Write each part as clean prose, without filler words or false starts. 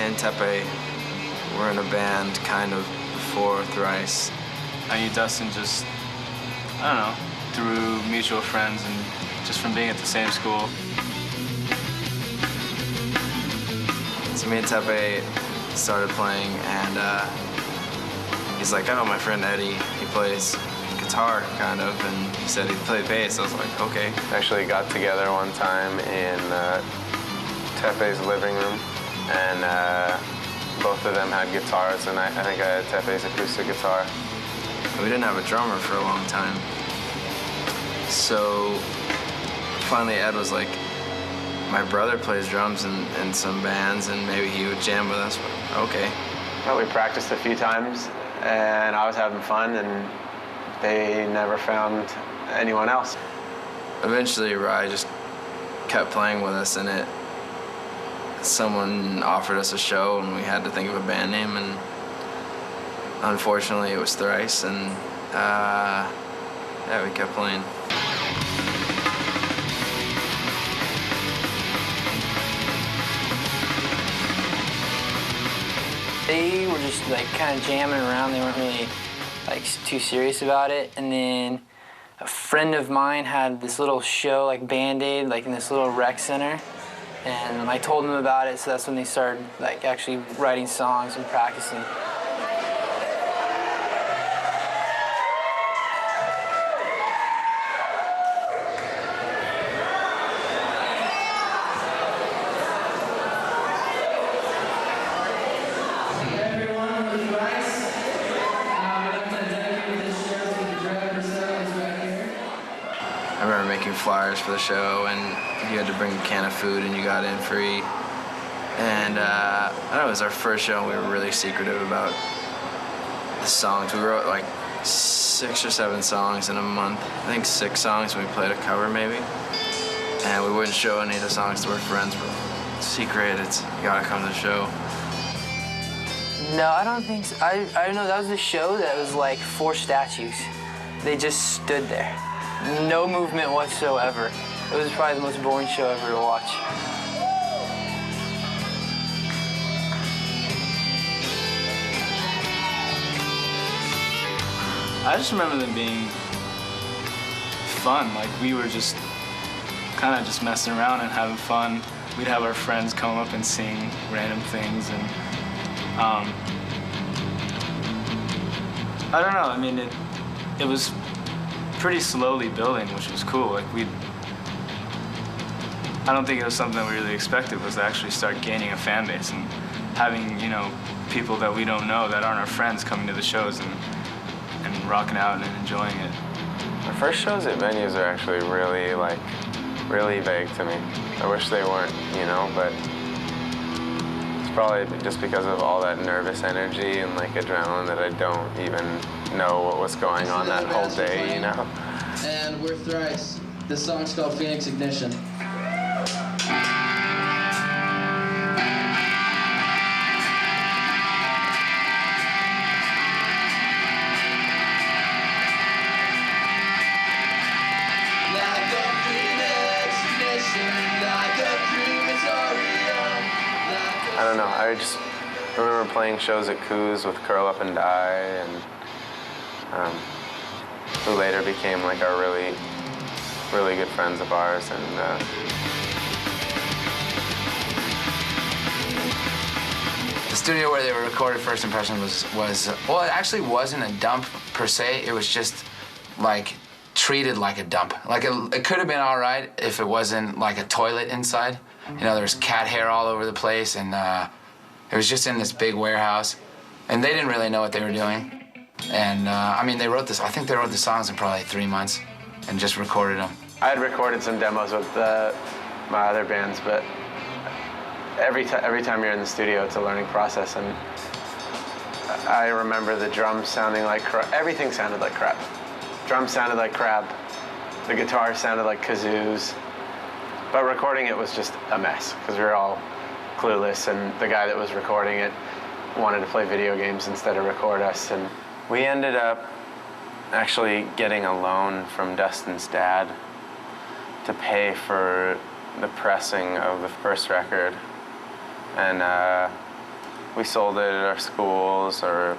and Teppei were in a band kind of before Thrice. I knew Dustin just, I don't know, through mutual friends and just from being at the same school. So me and Teppei started playing, and he's like, oh, my friend Eddie, he plays guitar, kind of, and he said he'd play bass. I was like, okay. Actually got together one time in Teppei's living room, and both of them had guitars, and I think I had Teppei's acoustic guitar. We didn't have a drummer for a long time. So finally Ed was like, my brother plays drums in some bands, and maybe he would jam with us. But okay. Well, we practiced a few times, and I was having fun, and they never found anyone else. Eventually, Rye just kept playing with us, and someone offered us a show, and we had to think of a band name, and unfortunately, it was Thrice, and yeah, we kept playing. They were just like kind of jamming around. They weren't really like too serious about it. And then a friend of mine had this little show like Band-Aid, like in this little rec center. And I told them about it, so that's when they started like actually writing songs and practicing. I remember making flyers for the show, and you had to bring a can of food, and you got in free. And I don't know, it was our first show, and we were really secretive about the songs. We wrote like 6 or 7 songs in a month. I think 6 songs, and we played a cover maybe. And we wouldn't show any of the songs to our friends, but secret, you gotta come to the show. No, I don't think so. I don't know, that was the show that was like 4 statues. They just stood there. No movement whatsoever. It was probably the most boring show ever to watch. I just remember them being fun. Like, we were just kind of just messing around and having fun. We'd have our friends come up and sing random things, and I don't know, I mean, it was pretty slowly building, which was cool. Like, I don't think it was something that we really expected, was to actually start gaining a fan base and having, you know, people that we don't know that aren't our friends coming to the shows and rocking out and enjoying it. Our first shows at venues are actually really vague to me. I wish they weren't, you know, but it's probably just because of all that nervous energy and like adrenaline that I don't even know what was going on that whole day, you know? And we're Thrice. This song's called Phoenix Ignition. I don't know, I just remember playing shows at Coos with Curl Up and Die, and who later became like our really good friends of ours. And the studio where they were recorded, First Impression, was well, it actually wasn't a dump per se. It was just like treated like a dump. Like it could have been all right if it wasn't like a toilet inside. You know, there was cat hair all over the place, and it was just in this big warehouse, and they didn't really know what they were doing. And I mean, I think they wrote the songs in probably 3 months and just recorded them. I had recorded some demos with my other bands, but every time you're in the studio, it's a learning process, and I remember the drums sounding like crap. Everything sounded like crap. Drums sounded like crap. The guitar sounded like kazoos. But recording it was just a mess, because we were all clueless, and the guy that was recording it wanted to play video games instead of record us. And we ended up actually getting a loan from Dustin's dad to pay for the pressing of the first record. And we sold it at our schools or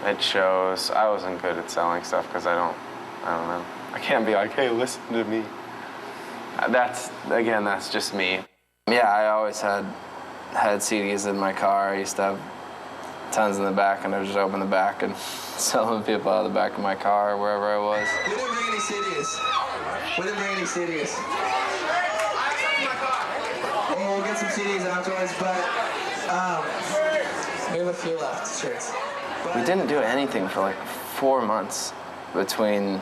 at shows. I wasn't good at selling stuff because I don't know. I can't be like, hey, listen to me. That's just me. Yeah, I always had CDs in my car. I used to have tons in the back, and I would just open the back and sell them to people out of the back of my car or wherever I was. We didn't bring any CDs. Well, we'll get some CDs afterwards, but we have a few left, shirts. We didn't do anything for like 4 months between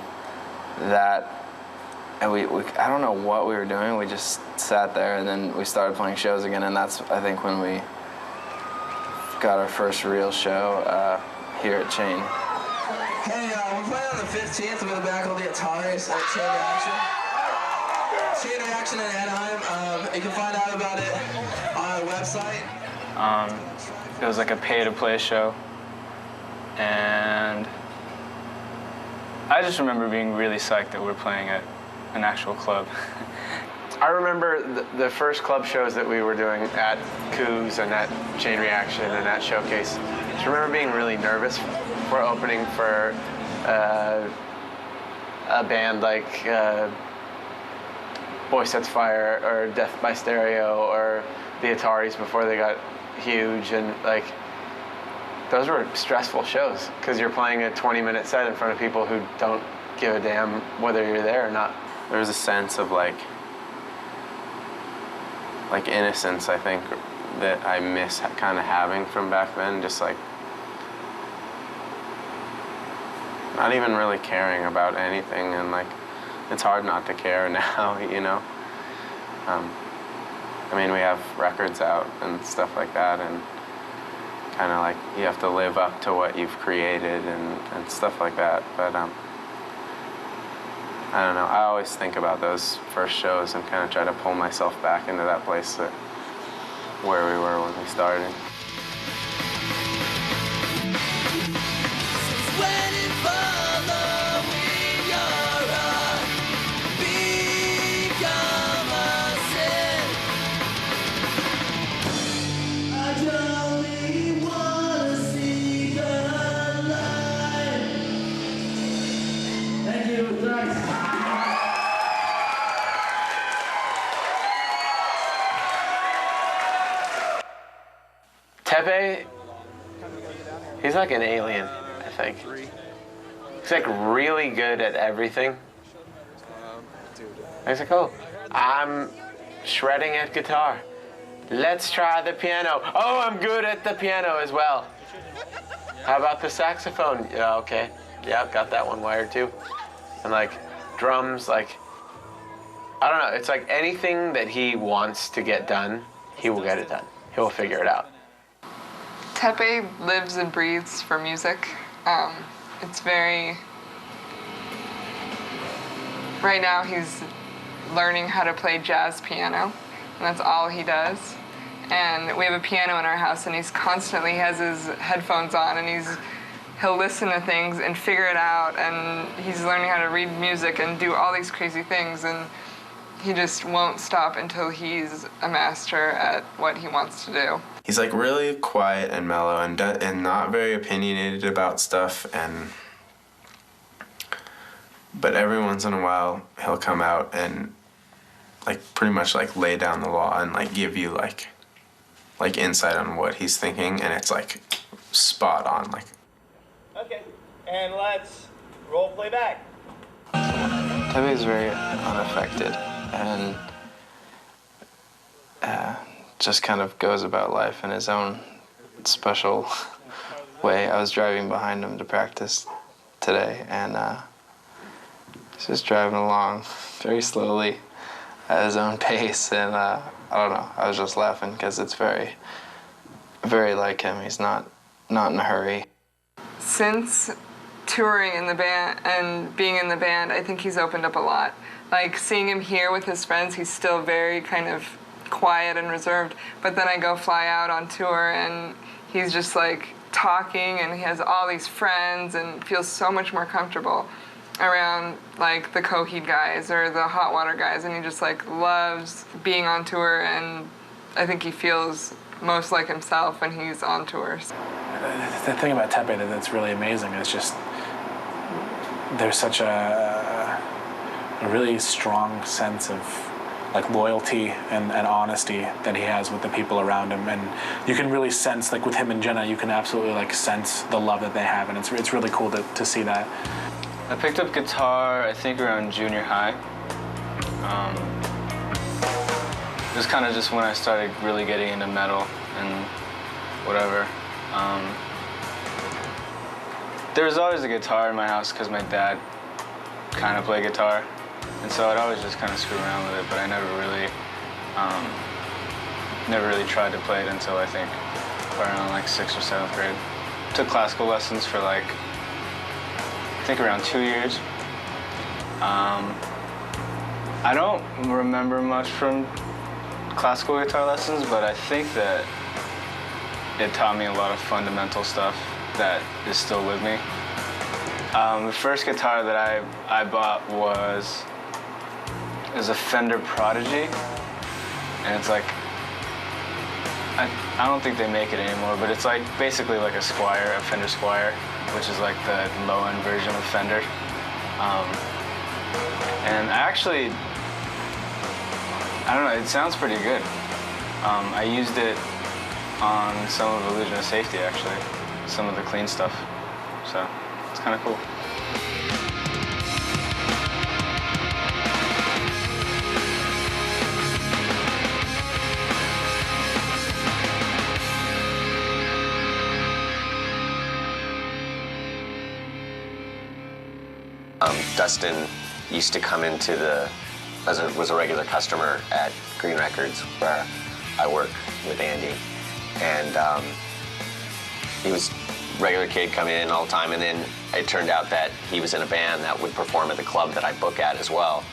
that and we I don't know what we were doing. We just sat there, and then we started playing shows again, and that's, I think, when we got our first real show here at Chain. Hey, we're playing on the 15th with a band called the Thrice at Chain Reaction. Chain Reaction in Anaheim. You can find out about it on our website. It was like a pay-to-play show, and I just remember being really psyched that we were playing at an actual club. I remember the first club shows that we were doing at Coos and at Chain Reaction and at Showcase. I just remember being really nervous for opening for a band like Boy Sets Fire or Death by Stereo or the Ataris before they got huge, and like those were stressful shows because you're playing a 20-minute set in front of people who don't give a damn whether you're there or not. There was a sense of like innocence, I think, that I miss kind of having from back then. Just like not even really caring about anything, and like it's hard not to care now, you know. I mean, we have records out and stuff like that, and kind of like you have to live up to what you've created and stuff like that. But I don't know. I always think about those first shows and kind of try to pull myself back into that place where we were when we started. Teppei, he's like an alien, I think. He's like really good at everything. He's like, oh, I'm shredding at guitar. Let's try the piano. Oh, I'm good at the piano as well. How about the saxophone? Yeah, okay. Yeah, got that one wired too. And like drums, like, I don't know. It's like anything that he wants to get done, he will get it done. He'll figure it out. Teppei lives and breathes for music. It's very... Right now he's learning how to play jazz piano, and that's all he does. And we have a piano in our house, and he has his headphones on, and he'll listen to things and figure it out, and he's learning how to read music and do all these crazy things, and he just won't stop until he's a master at what he wants to do. He's like really quiet and mellow and not very opinionated about stuff, but every once in a while he'll come out and like pretty much like lay down the law and like give you like insight on what he's thinking, and it's like spot on. Like, okay, and let's roll playback. Teppei is very unaffected and just kind of goes about life in his own special way. I was driving behind him to practice today, and he's just driving along very slowly at his own pace, and I don't know, I was just laughing because it's very, very like him. He's not in a hurry. Since touring in the band and being in the band, I think he's opened up a lot. Like seeing him here with his friends, he's still very kind of quiet and reserved, but then I go fly out on tour and he's just like talking, and he has all these friends and feels so much more comfortable around like the Coheed guys or the Hot Water guys, and he just like loves being on tour and I think he feels most like himself when he's on tours. The thing about Teppei that's really amazing is just there's such a really strong sense of like loyalty and honesty that he has with the people around him, and you can really sense, like with him and Jenna, you can absolutely like sense the love that they have, and it's really cool to see that. I picked up guitar, I think, around junior high. It was kind of just when I started really getting into metal and whatever. There was always a guitar in my house because my dad kind of played guitar, and so I'd always just kind of screw around with it, but I never really tried to play it until I think around like 6th or 7th grade. Took classical lessons for like, I think around 2 years. I don't remember much from classical guitar lessons, but I think that it taught me a lot of fundamental stuff that is still with me. The first guitar that I bought was a Fender Prodigy, and it's like, I don't think they make it anymore, but it's like basically like a Squier, a Fender Squier, which is like the low-end version of Fender. And actually, I don't know, it sounds pretty good. I used it on some of Illusion of Safety, actually, some of the clean stuff, so it's kind of cool. Dustin used to come into was a regular customer at Green Records, where I work with Andy. And he was a regular kid coming in all the time, and then it turned out that he was in a band that would perform at the club that I book at as well.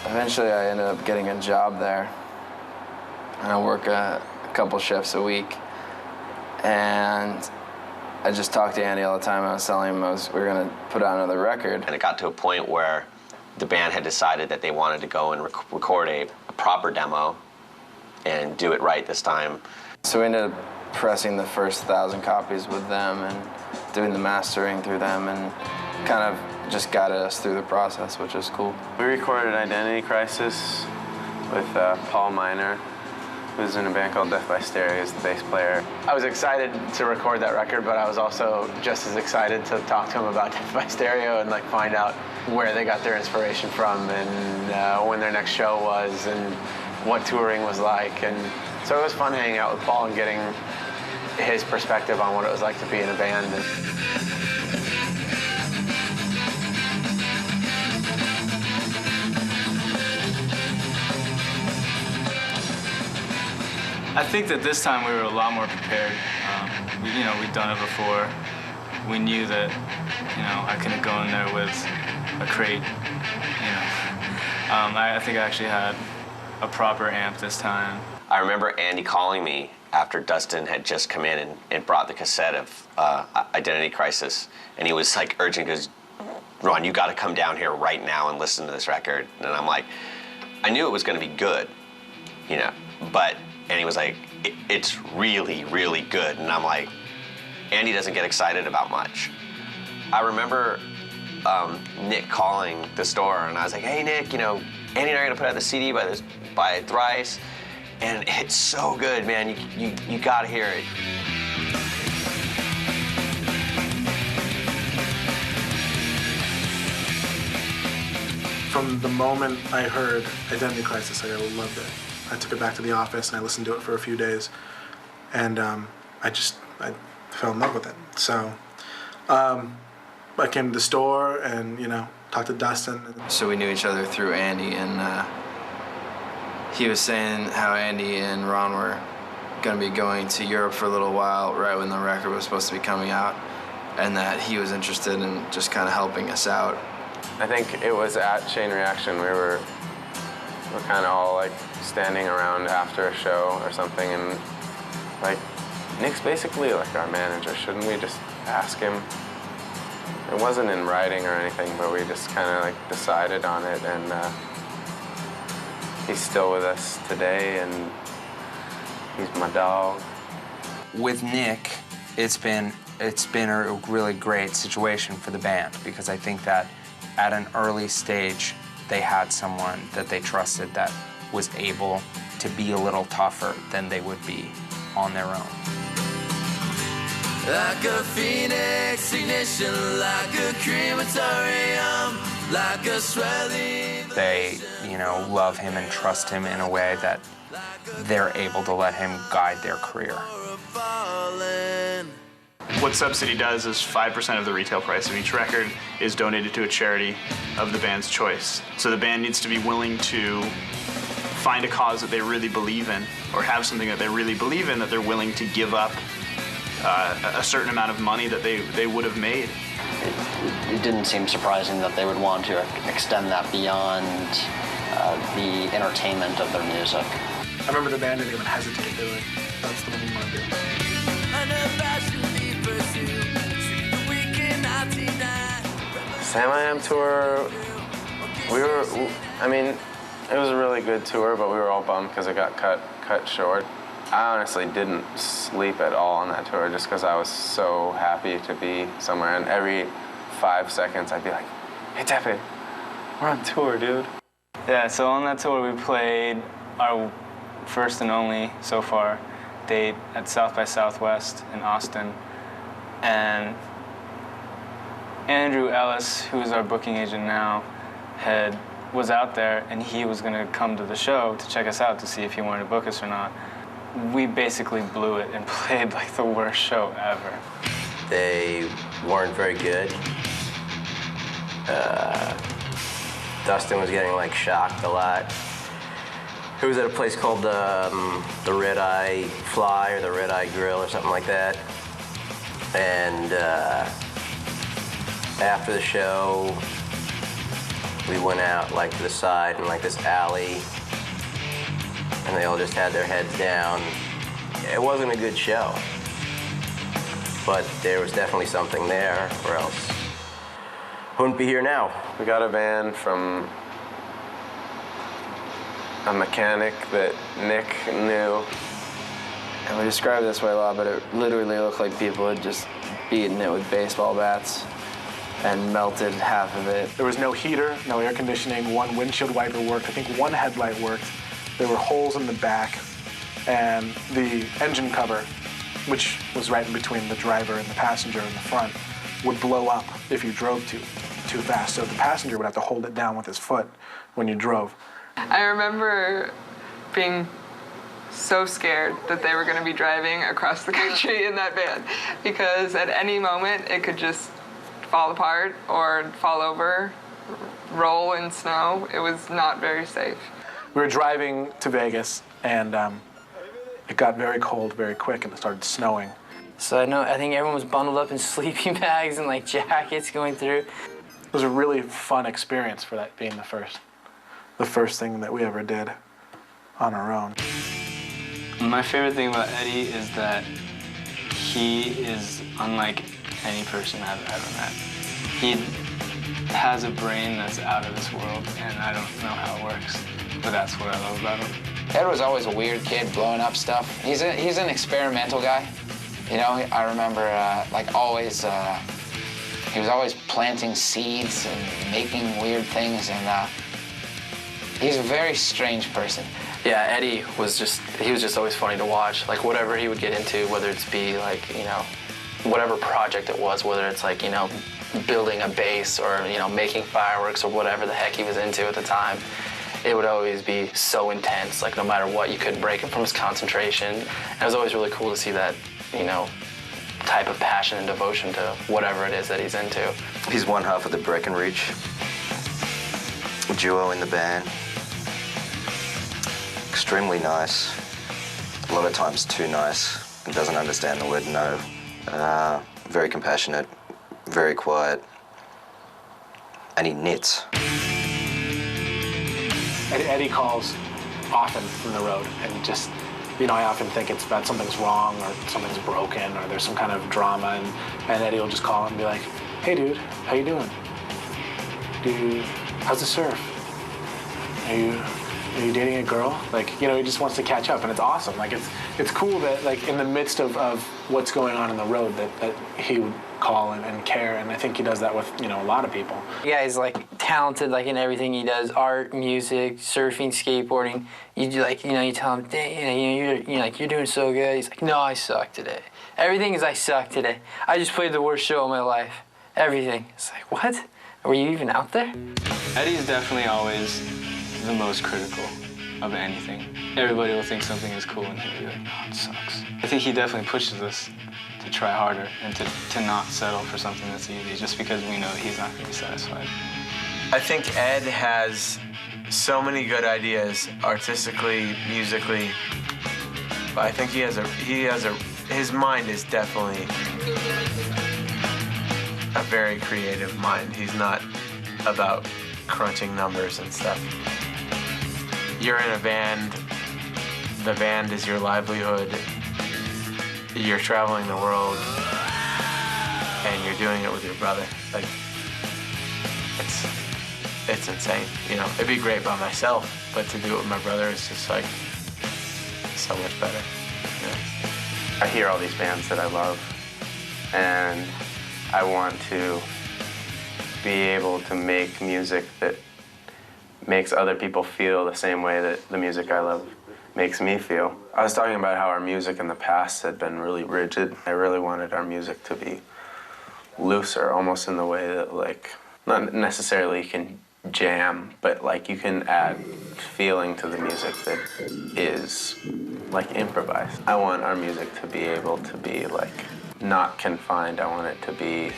Eventually I ended up getting a job there, and I work a couple shifts a week. And I just talked to Andy all the time. I was telling him we were going to put out another record. And it got to a point where the band had decided that they wanted to go and record a proper demo and do it right this time. So we ended up pressing the first 1,000 copies with them and doing the mastering through them, and kind of just guided us through the process, which is cool. We recorded Identity Crisis with Paul Miner, who's in a band called Death by Stereo, as the bass player. I was excited to record that record, but I was also just as excited to talk to him about Death by Stereo and like find out where they got their inspiration from, and when their next show was, and what touring was like. And so it was fun hanging out with Paul and getting his perspective on what it was like to be in a band. I think that this time we were a lot more prepared. We'd done it before. We knew that, I couldn't go in there with a crate, I think I actually had a proper amp this time. I remember Andy calling me after Dustin had just come in and brought the cassette of Identity Crisis, and he was like urging, because Ron, you got to come down here right now and listen to this record. And I'm like, I knew it was going to be good, and he was like, it's really, really good. And I'm like, Andy doesn't get excited about much. I remember Nick calling the store, and I was like, hey, Nick, Andy and I are going to put out the CD by Thrice, and it's so good, man. You got to hear it. From the moment I heard Identity Crisis, I loved it. I took it back to the office and I listened to it for a few days, and I fell in love with it. So I came to the store and talked to Dustin. So we knew each other through Andy, and he was saying how Andy and Ron were going to be going to Europe for a little while right when the record was supposed to be coming out, and that he was interested in just kind of helping us out. I think it was at Chain Reaction. We're kind of all like standing around after a show or something, and like, Nick's basically like our manager. Shouldn't we just ask him? It wasn't in writing or anything, but we just kind of like decided on it, and he's still with us today, and He's my dog. With Nick, it's been a really great situation for the band because I think that at an early stage, they had someone that they trusted that was able to be a little tougher than they would be on their own. Like a phoenix ignition, like a crematorium, like a swelling. They, love him and trust him in a way that they're able to let him guide their career. What Subsidy does is 5% of the retail price of each record is donated to a charity of the band's choice. So the band needs to be willing to find a cause that they really believe in, or have something that they really believe in that they're willing to give up a certain amount of money that they would have made. It didn't seem surprising that they would want to extend that beyond the entertainment of their music. I remember the band didn't even hesitate. They were like, that's the one we want to do. Sam I Am tour, it was a really good tour, but we were all bummed because it got cut short. I honestly didn't sleep at all on that tour just because I was so happy to be somewhere, and every 5 seconds I'd be like, hey Teppei, we're on tour, dude. Yeah, so on that tour we played our first and only, so far, date at South by Southwest in Austin. And Andrew Ellis, who's our booking agent now, was out there and he was gonna come to the show to check us out to see if he wanted to book us or not. We basically blew it and played like the worst show ever. They weren't very good. Dustin was getting like shocked a lot. He was at a place called the Red Eye Fly or the Red Eye Grill or something like that. And after the show, we went out like to the side in like this alley, and they all just had their heads down. It wasn't a good show, but there was definitely something there, or else I wouldn't be here now. We got a van from a mechanic that Nick knew. And we describe it this way a lot, but it literally looked like people had just beaten it with baseball bats and melted half of it. There was no heater, no air conditioning, one windshield wiper worked, I think one headlight worked. There were holes in the back, and the engine cover, which was right in between the driver and the passenger in the front, would blow up if you drove too fast. So the passenger would have to hold it down with his foot when you drove. I remember being so scared that they were going to be driving across the country in that van, because at any moment it could just fall apart or fall over, roll in snow. It was not very safe. We were driving to Vegas, and it got very cold very quick, and it started snowing. So I think everyone was bundled up in sleeping bags and like jackets going through. It was a really fun experience for that being the first thing that we ever did on our own. My favorite thing about Eddie is that he is unlike any person I've ever met. He has a brain that's out of this world, and I don't know how it works, but that's what I love about him. Ed was always a weird kid blowing up stuff. He's an experimental guy. I remember he was always planting seeds and making weird things, and he's a very strange person. Yeah, Eddie was just always funny to watch. Like whatever he would get into, whether it's be like, whatever project it was, whether it's like, building a base or, making fireworks or whatever the heck he was into at the time, it would always be so intense. Like no matter what, you couldn't break him from his concentration. And it was always really cool to see that, type of passion and devotion to whatever it is that he's into. He's one half of the Breckenridge duo in the band. Extremely nice. A lot of times too nice. He doesn't understand the word no. Very compassionate, very quiet, and he knits. Eddie calls often from the road, and just, I often think it's that something's wrong or something's broken or there's some kind of drama, and Eddie will just call and be like, hey dude, how you doing? How's the surf? Are you are you dating a girl? Like, you know, he just wants to catch up, and it's awesome. Like, it's cool that, like, in the midst of what's going on in the road, that he would call and care, and I think he does that with, you know, a lot of people. Yeah, he's like talented, like in everything he does: art, music, surfing, skateboarding. You do, like, you know, you tell him, you're doing so good. He's like, no, I suck today. Everything is I suck today. I just played the worst show of my life. Everything. It's like, what? Were you even out there? Eddie's definitely always the most critical of anything. Everybody will think something is cool and he'll be like, no, it sucks. I think he definitely pushes us to try harder and to not settle for something that's easy, just because we know that he's not going to be satisfied. I think Ed has so many good ideas, artistically, musically. But I think his mind is definitely a very creative mind. He's not about crunching numbers and stuff. You're in a band, the band is your livelihood, you're traveling the world, and you're doing it with your brother. Like, it's insane, you know? It'd be great by myself, but to do it with my brother is just like so much better. Yeah. I hear all these bands that I love, and I want to be able to make music that makes other people feel the same way that the music I love makes me feel. I was talking about how our music in the past had been really rigid. I really wanted our music to be looser, almost in the way that, like, not necessarily you can jam, but like you can add feeling to the music that is like improvised. I want our music to be able to be like not confined. I want it to be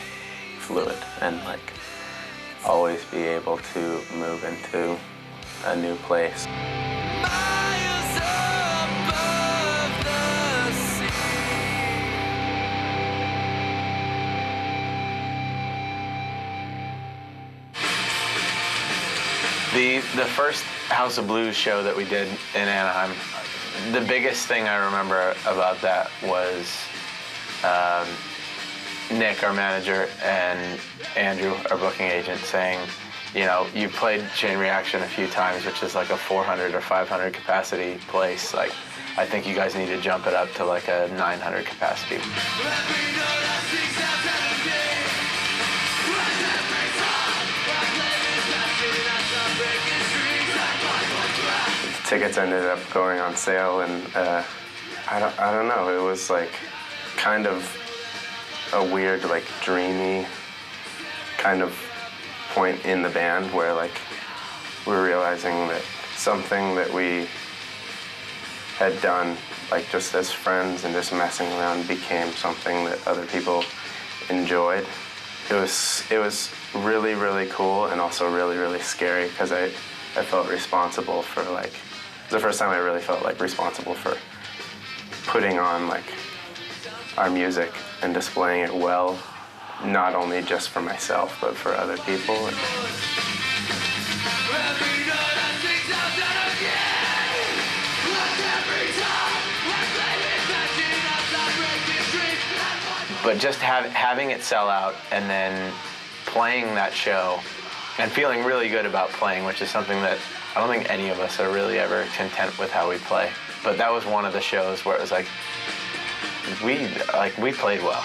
fluid and like always be able to move into a new place. The first House of Blues show that we did in Anaheim, the biggest thing I remember about that was Nick, our manager, and Andrew, our booking agent, saying, you know, you played Chain Reaction a few times, which is like a 400 or 500 capacity place. Like, I think you guys need to jump it up to like a 900 capacity. Tickets ended up going on sale, and I don't know. It was like kind of a weird, like dreamy kind of point in the band where like we're realizing that something that we had done like just as friends and just messing around became something that other people enjoyed. It was really, really cool and also really, really scary because I felt responsible for like, the first time I really felt like responsible for putting on like our music and displaying it well, not only just for myself, but for other people. But just having it sell out and then playing that show and feeling really good about playing, which is something that I don't think any of us are really ever content with how we play. But that was one of the shows where it was like, we played well.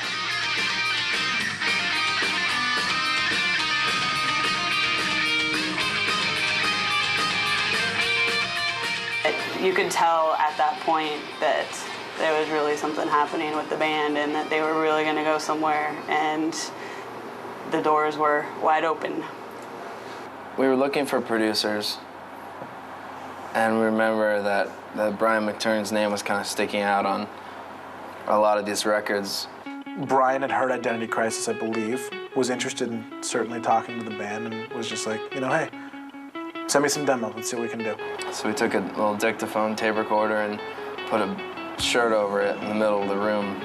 You could tell at that point that there was really something happening with the band and that they were really going to go somewhere, and the doors were wide open. We were looking for producers, and we remember that Brian McTurn's name was kind of sticking out on a lot of these records. Brian had heard Identity Crisis, I believe, was interested in certainly talking to the band, and was just like, you know, hey, send me some demos, let's see what we can do. So we took a little dictaphone tape recorder and put a shirt over it in the middle of the room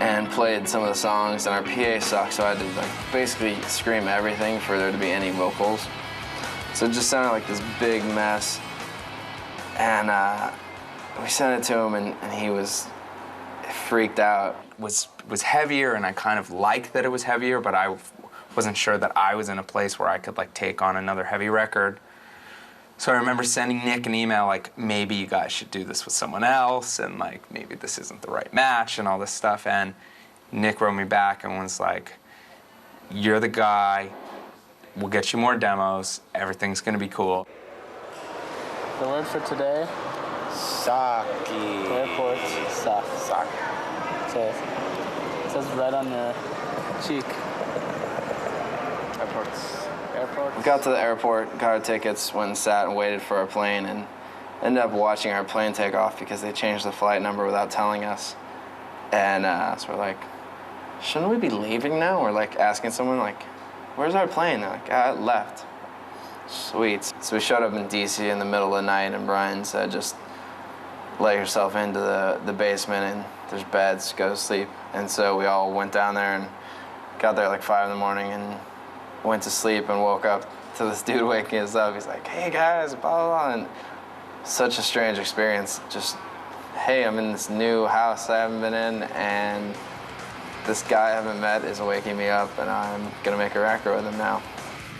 and played some of the songs, and our PA sucked, so I had to like basically scream everything for there to be any vocals. So it just sounded like this big mess, and we sent it to him, and he was freaked out. Was heavier, and I kind of liked that it was heavier, but I wasn't sure that I was in a place where I could like take on another heavy record. So I remember sending Nick an email like, maybe you guys should do this with someone else, and like maybe this isn't the right match and all this stuff. And Nick wrote me back and was like, you're the guy, we'll get you more demos, everything's gonna be cool. The word for today? Saki. Airport. Saki. It says right on your cheek. Airport. We got to the airport, got our tickets, went and sat and waited for our plane, and ended up watching our plane take off because they changed the flight number without telling us. And so we're like, shouldn't we be leaving now? We're like asking someone like, where's our plane? They're like, it left. Sweet. So we showed up in DC in the middle of the night, and Brian said, just lay yourself into the basement and there's beds, go to sleep. And so we all went down there and got there at like 5 in the morning and went to sleep and woke up to this dude waking us up. He's like, hey guys, blah, blah, blah. And such a strange experience. Just, hey, I'm in this new house I haven't been in, and this guy I haven't met is waking me up, and I'm gonna make a record with him now.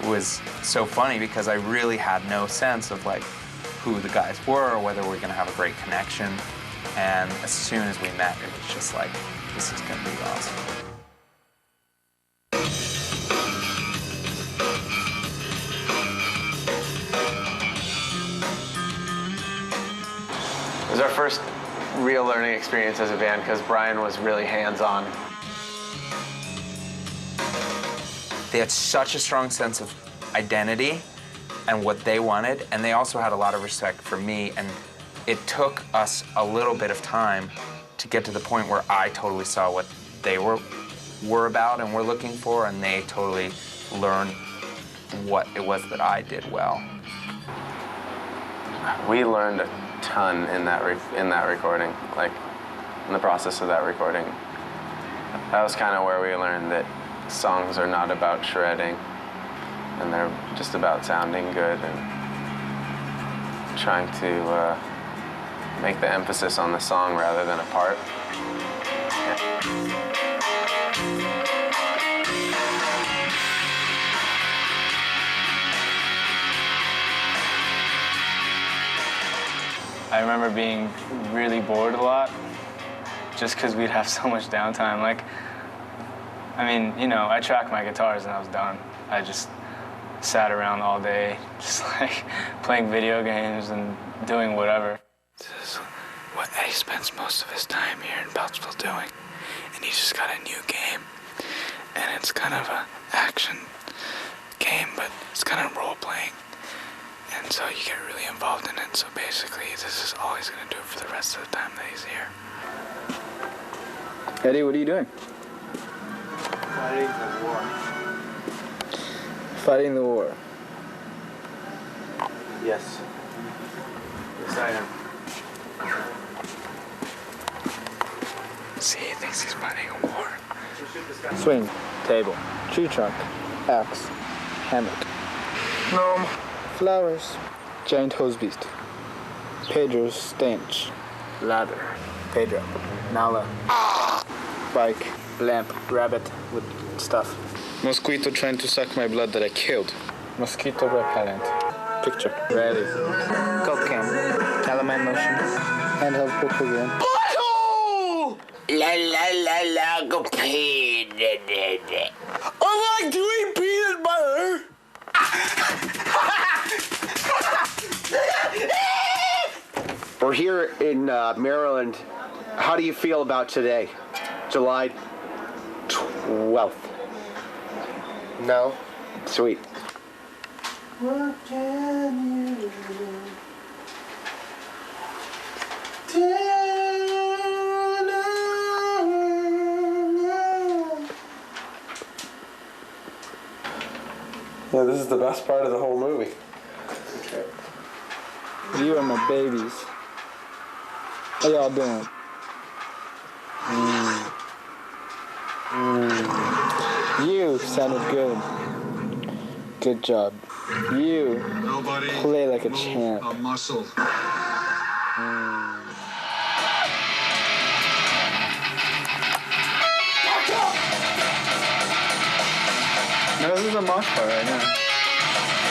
It was so funny because I really had no sense of like who the guys were or whether we were gonna have a great connection. And as soon as we met, it was just like, this is gonna be awesome. It was our first real learning experience as a band because Brian was really hands-on. They had such a strong sense of identity and what they wanted, and they also had a lot of respect for me, and it took us a little bit of time to get to the point where I totally saw what they were about and were looking for, and they totally learned what it was that I did well. We learned a ton in that recording, like in the process of that recording. That was kind of where we learned that songs are not about shredding, and they're just about sounding good and trying to make the emphasis on the song rather than a part. I remember being really bored a lot just because we'd have so much downtime. Like, I mean, you know, I tracked my guitars and I was done. I just sat around all day, just like playing video games and doing whatever. This is what Eddie spends most of his time here in Beltsville doing. And he just got a new game. And it's kind of an action game, but it's kind of role-playing. And so you get really involved in it. So basically, this is all he's going to do for the rest of the time that he's here. Eddie, what are you doing? Fighting the war. Fighting the war. Yes. Yes, I am. See, he thinks he's fighting a war. Swing, table, tree trunk, axe, hammock, gnome, flowers, giant hose beast, Pedro's stench, ladder, Pedro, Nala, bike, lamp, rabbit with stuff, mosquito trying to suck my blood that I killed, mosquito repellent, picture, ready, coke can, calamine lotion, handheld book again. La la la la, go pee. I like to eat peanut butter. We're here in Maryland. How do you feel about today? July 12th. No? Sweet. What can you do? Yeah, this is the best part of the whole movie. You are my babies. How y'all doing? You sounded good. Good job. You play like a champ. A muscle. No, this is a mosh part right now.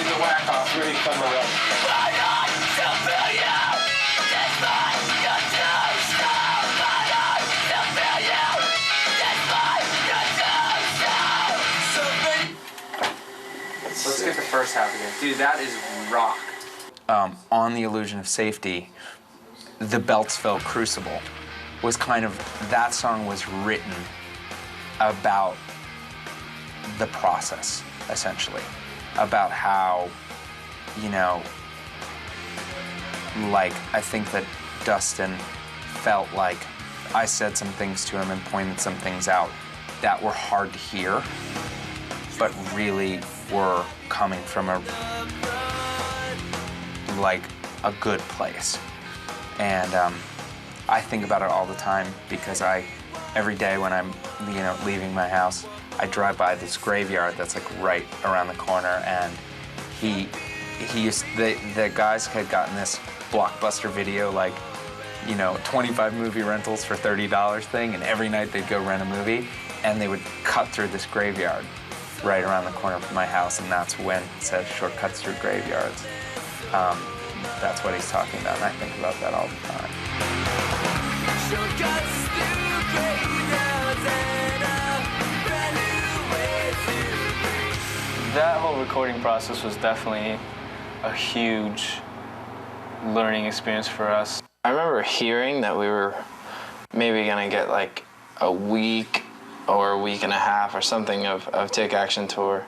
In the whack-off, really fun to watch. first half again. Dude, that is rock. On the Illusion of Safety, the Beltsville Crucible was kind of, that song was written about the process, essentially. About how, you know, like, I think that Dustin felt like I said some things to him and pointed some things out that were hard to hear, but really were coming from a good place. And I think about it all the time because every day when I'm, you know, leaving my house, I drive by this graveyard that's like right around the corner, and the guys had gotten this Blockbuster Video, like, you know, 25 movie rentals for $30 thing, and every night they'd go rent a movie, and they would cut through this graveyard right around the corner from my house, and that's when it says shortcuts through graveyards. That's what he's talking about, and I think about that all the time. That whole recording process was definitely a huge learning experience for us. I remember hearing that we were maybe gonna get like a week or a week and a half or something of Take Action tour.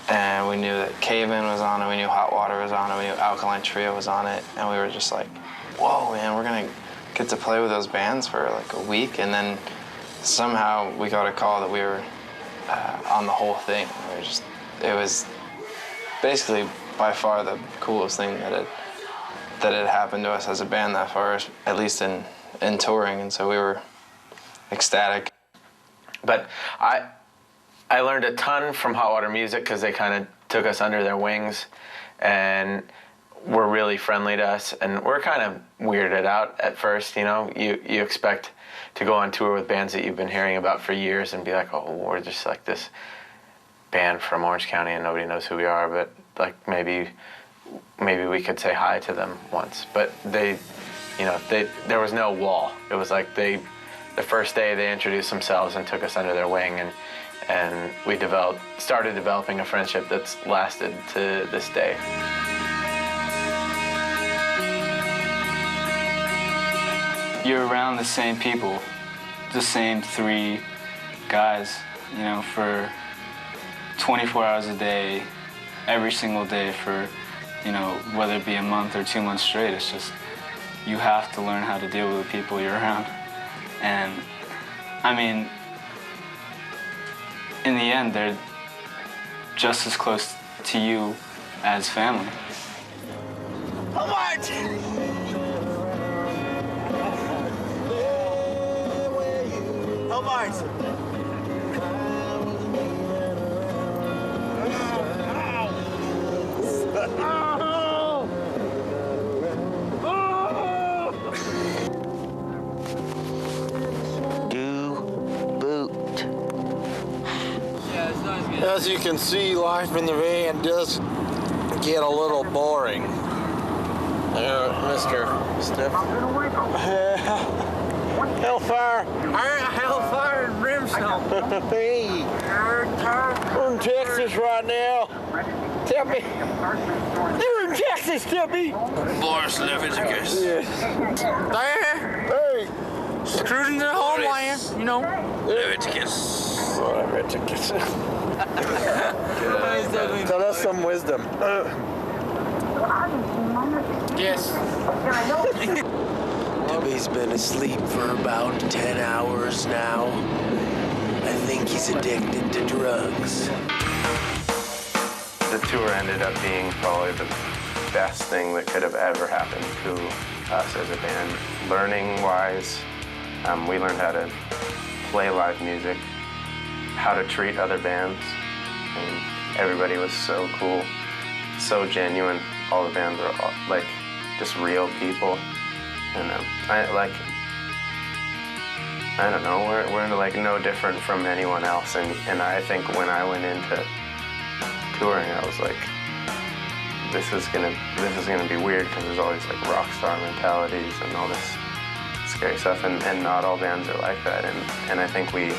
And we knew that Cave-In was on it, we knew Hot Water was on it, we knew Alkaline Trio was on it, and we were just like, whoa, man, we're gonna get to play with those bands for like a week. And then somehow we got a call that we were on the whole thing. It was basically by far the coolest thing that had happened to us as a band that far, at least in touring, and so we were ecstatic. But I learned a ton from Hot Water Music because they kind of took us under their wings and were really friendly to us, and we're kind of weirded out at first, you know. You expect to go on tour with bands that you've been hearing about for years and be like, oh, we're just like this band from Orange County and nobody knows who we are, but like maybe we could say hi to them once. But there was no wall. It was like the first day they introduced themselves and took us under their wing, and we started developing a friendship that's lasted to this day. You're around the same people, the same three guys, you know, for 24 hours a day, every single day for, you know, whether it be a month or 2 months straight. It's just, you have to learn how to deal with the people you're around. And, I mean, in the end, they're just as close to you as family. Hobart! Hobart! As you can see, life in the van does get a little boring. Mr. Stiff. Hellfire. Hellfire and brimstone. Hey. We're in Texas right now. Teppei. They're in Texas, Teppei. Boris Leviticus. Yes. Hey. Screwed into the homeland, you know. Leviticus. Leviticus. Tell us some wisdom. Yes. Teppei's been asleep for about 10 hours now. I think he's addicted to drugs. The tour ended up being probably the best thing that could have ever happened to us as a band. Learning-wise, we learned how to play live music, how to treat other bands, and everybody was so cool, so genuine. All the bands were like just real people, and I don't know, we're like no different from anyone else, and I think when I went into touring, I was like, this is gonna be weird because there's all these like rock star mentalities and all this scary stuff, and not all bands are like that, and I think we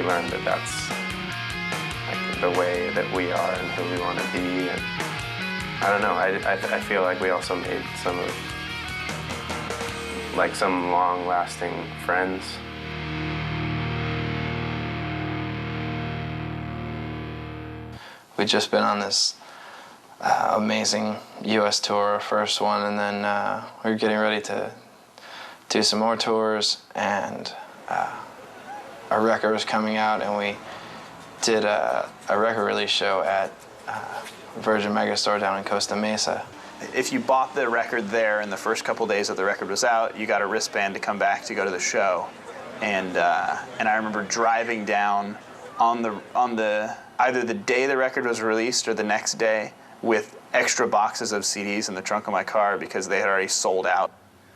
learned that that's like the way that we are and who we want to be. And I don't know, I feel like we also made some long-lasting friends. We'd just been on this amazing U.S. tour, our first one, and then we were getting ready to do some more tours, and our record was coming out, and we did a record release show at Virgin Megastore down in Costa Mesa. If you bought the record there in the first couple days that the record was out, you got a wristband to come back to go to the show. And I remember driving down on the either the day the record was released or the next day with extra boxes of CDs in the trunk of my car because they had already sold out.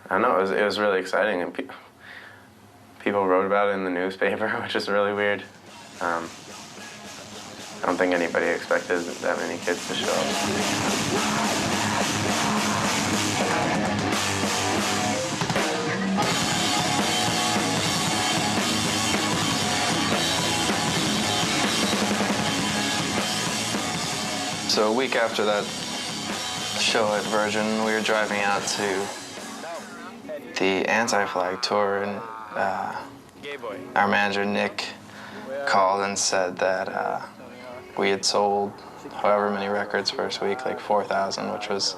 I know, it was really exciting, and people wrote about it in the newspaper, which is really weird. I don't think anybody expected that many kids to show up. So a week after that show at Virgin, we were driving out to the Anti-Flag tour, and our manager, Nick, called and said that we had sold however many records first week, like 4,000, which was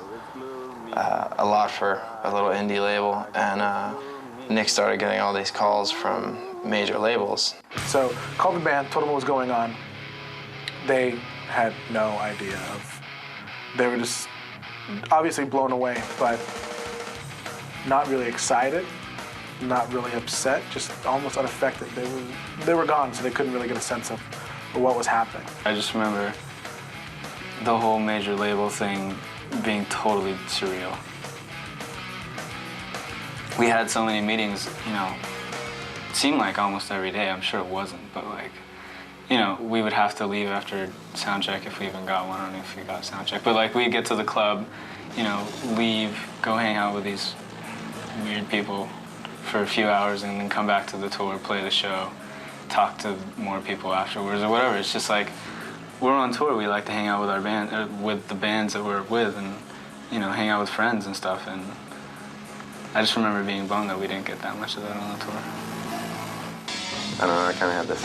a lot for a little indie label. And Nick started getting all these calls from major labels. So called the band, told them what was going on. They had no idea they were just obviously blown away, but not really excited, not really upset, just almost unaffected. They were gone, so they couldn't really get a sense of what was happening. I just remember the whole major label thing being totally surreal. We had so many meetings, you know, it seemed like almost every day. I'm sure it wasn't, but like, you know, we would have to leave after sound check if we even got one. I don't know if we got sound check, but like we'd get to the club, you know, leave, go hang out with these weird people for a few hours and then come back to the tour, play the show, talk to more people afterwards or whatever. It's just like, we're on tour, we like to hang out with our band, with the bands that we're with, and, you know, hang out with friends and stuff. And I just remember being bummed that we didn't get that much of that on the tour. I don't know, I kind of had this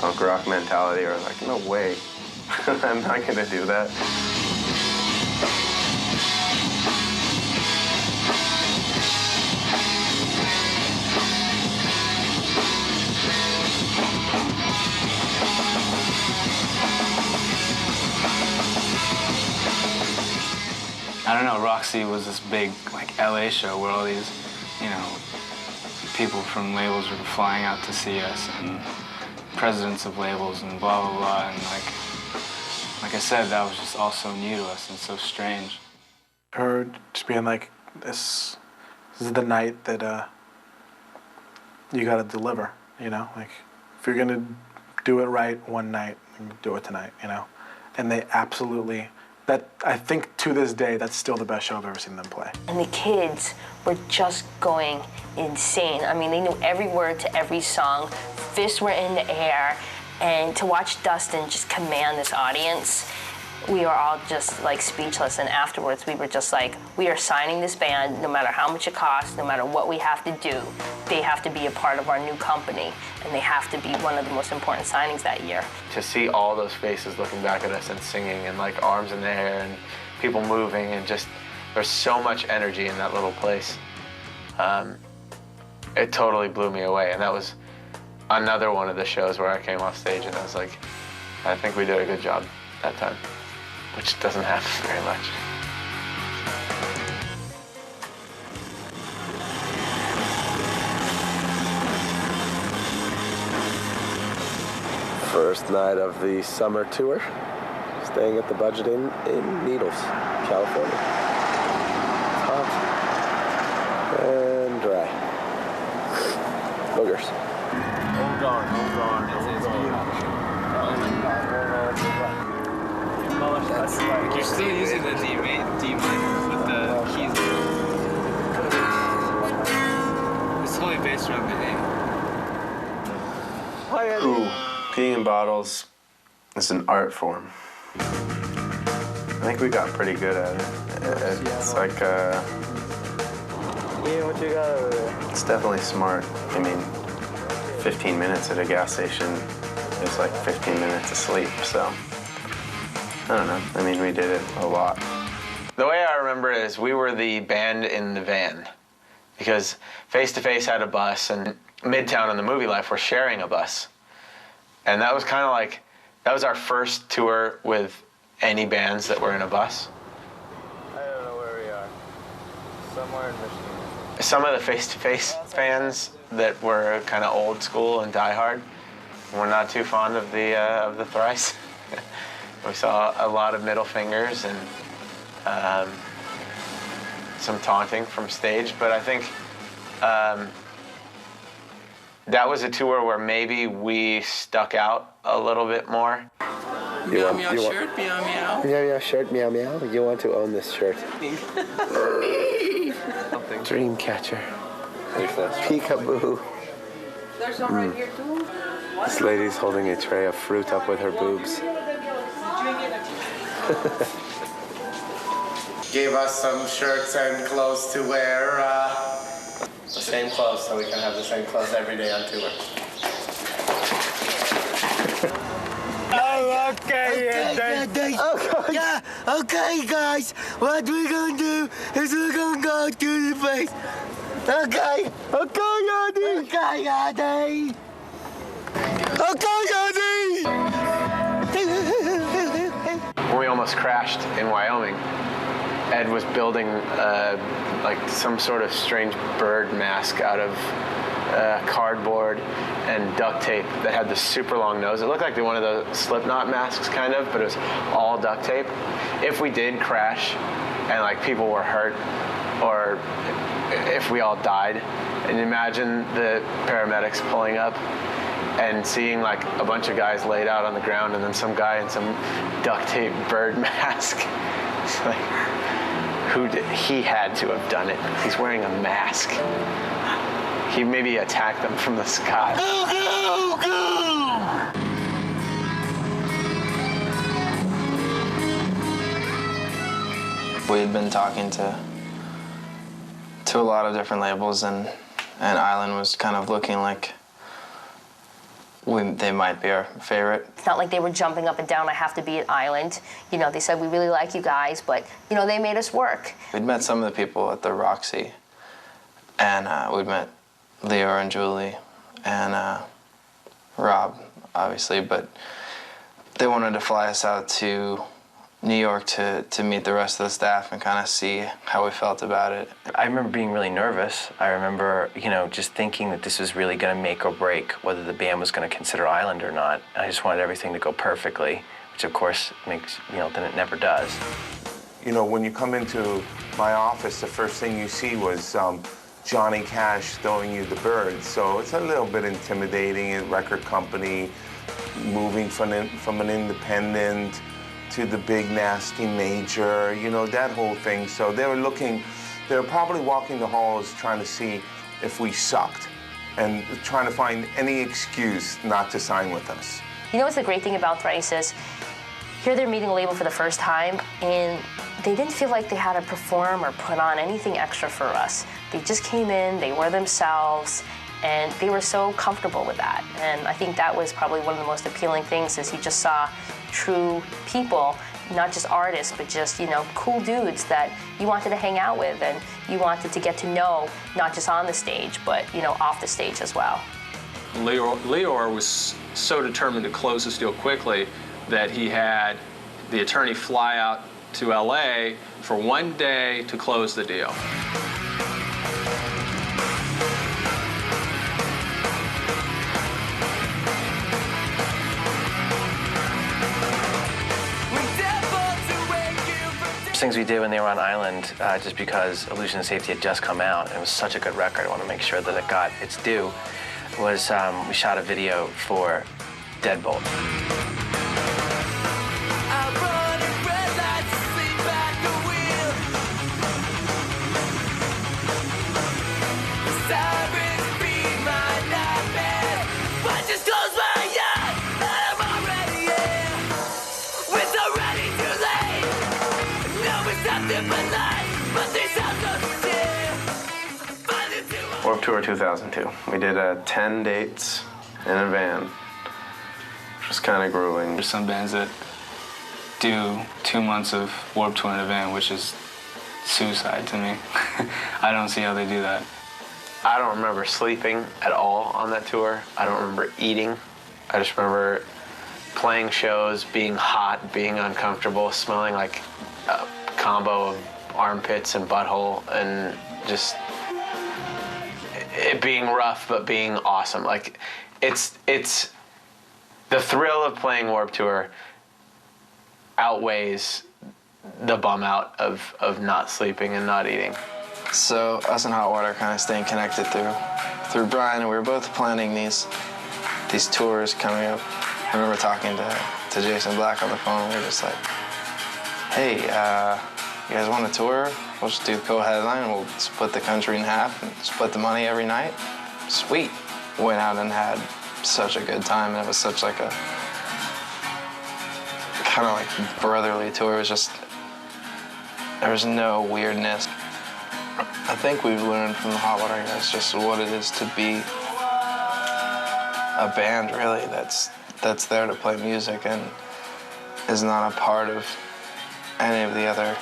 punk rock mentality where I was like, no way, I'm not gonna do that. I don't know, Roxy was this big, like, LA show where all these, you know, people from labels were flying out to see us, and presidents of labels and blah, blah, blah, and like I said, that was just all so new to us and so strange. Her just being like, this is the night that you gotta deliver, you know? Like, if you're gonna do it right one night, do it tonight, you know? And they absolutely, I think to this day, that's still the best show I've ever seen them play. And the kids were just going insane. I mean, they knew every word to every song. Fists were in the air. And to watch Dustin just command this audience, we were all just like speechless. And afterwards, we were just like, we are signing this band no matter how much it costs, no matter what we have to do. They have to be a part of our new company, and they have to be one of the most important signings that year. To see all those faces looking back at us and singing and like arms in the air and people moving and just, there's so much energy in that little place. It totally blew me away, and that was another one of the shows where I came off stage and I was like, I think we did a good job that time, which doesn't happen very much. First night of the summer tour, staying at the Budget Inn in Needles, California. It's hot and dry. Boogers. Hold on. You're still using the D minor with the keys. It's totally based around the A. Ooh. Peeing in bottles is an art form. I think we got pretty good at it. It's like, Yeah, what you got over there? it's definitely smart. I mean, 15 minutes at a gas station is like 15 minutes of sleep, so I don't know. I mean, we did it a lot. The way I remember it is we were the band in the van because Face to Face had a bus and Midtown and the Movie Life were sharing a bus. And that was kind of like, that was our first tour with any bands that were in a bus. I don't know where we are. Somewhere in Michigan. Some of the Face to Face fans that were kind of old school and diehard were not too fond of the Thrice. We saw a lot of middle fingers and some taunting from stage, but I think that was a tour where maybe we stuck out a little bit more. Meow meow shirt, meow meow. Meow meow shirt, meow meow. You want to own this shirt. Dreamcatcher. Peekaboo. There's some right here too. This lady's holding a tray of fruit up with her boobs. Gave us some shirts and clothes to wear. The same clothes, so we can have the same clothes every day on tour. Oh, okay. Yeah, okay, guys. What we're gonna do is we're gonna go to the place. Okay, Yadi. Okay, Yadi. When we almost crashed in Wyoming, Ed was building like some sort of strange bird mask out of cardboard and duct tape that had this super long nose. It looked like one of the Slipknot masks, kind of, but it was all duct tape. If we did crash and like people were hurt, or if we all died, and imagine the paramedics pulling up and seeing like a bunch of guys laid out on the ground and then some guy in some duct tape bird mask. It's like, he had to have done it. He's wearing a mask. He maybe attacked them from the sky. We had been talking to a lot of different labels, and Island was kind of looking like they might be our favorite. It's not like they were jumping up and down, I have to be at Island. You know, they said, we really like you guys, but, you know, they made us work. We'd met some of the people at the Roxy, and we'd met Leo and Julie, and Rob, obviously, but they wanted to fly us out to New York to meet the rest of the staff and kind of see how we felt about it. I remember being really nervous. I remember, you know, just thinking that this was really going to make or break whether the band was going to consider Island or not. I just wanted everything to go perfectly, which of course makes, you know, then it never does. You know, when you come into my office, the first thing you see was Johnny Cash throwing you the bird. So it's a little bit intimidating. A record company moving from an independent to the big nasty major, you know, that whole thing. So they were probably walking the halls trying to see if we sucked and trying to find any excuse not to sign with us. You know what's the great thing about Thrice is, here they're meeting a label for the first time, and they didn't feel like they had to perform or put on anything extra for us. They just came in, they were themselves, and they were so comfortable with that. And I think that was probably one of the most appealing things, is you just saw true people, not just artists, but just, you know, cool dudes that you wanted to hang out with and you wanted to get to know, not just on the stage, but, you know, off the stage as well. Leor was so determined to close this deal quickly that he had the attorney fly out to LA for one day to close the deal. Things we did when they were on Island, just because Illusion of Safety had just come out, and it was such a good record, I want to make sure that it got its due, was we shot a video for Deadbolt. Warped Tour 2002. We did 10 dates in a van, which was kind of grueling. There's some bands that do 2 months of Warped Tour in a van, which is suicide to me. I don't see how they do that. I don't remember sleeping at all on that tour. I don't remember eating. I just remember playing shows, being hot, being uncomfortable, smelling like a combo of armpits and butthole, and just it being rough but being awesome. Like it's the thrill of playing Warped Tour outweighs the bum out of not sleeping and not eating. So us and Hot Water kind of staying connected through Brian, and we were both planning these tours coming up. I remember talking to Jason Black on the phone. We were just like, hey, you guys want a tour? We'll just do co-headline. We'll split the country in half and split the money every night. Sweet. Went out and had such a good time, and it was such like a kind of like brotherly tour. It was just, there was no weirdness. I think we've learned from the Hot Water guys just what it is to be a band, really, that's there to play music and is not a part of any of the other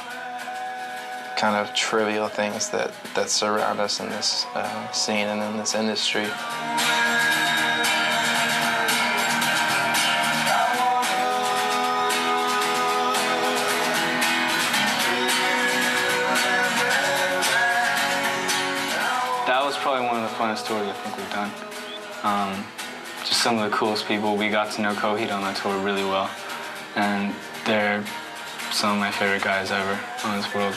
kind of trivial things that surround us in this scene and in this industry. That was probably one of the funnest tours I think we've done. Just some of the coolest people. We got to know Coheed on that tour really well, and they're some of my favorite guys ever on this world.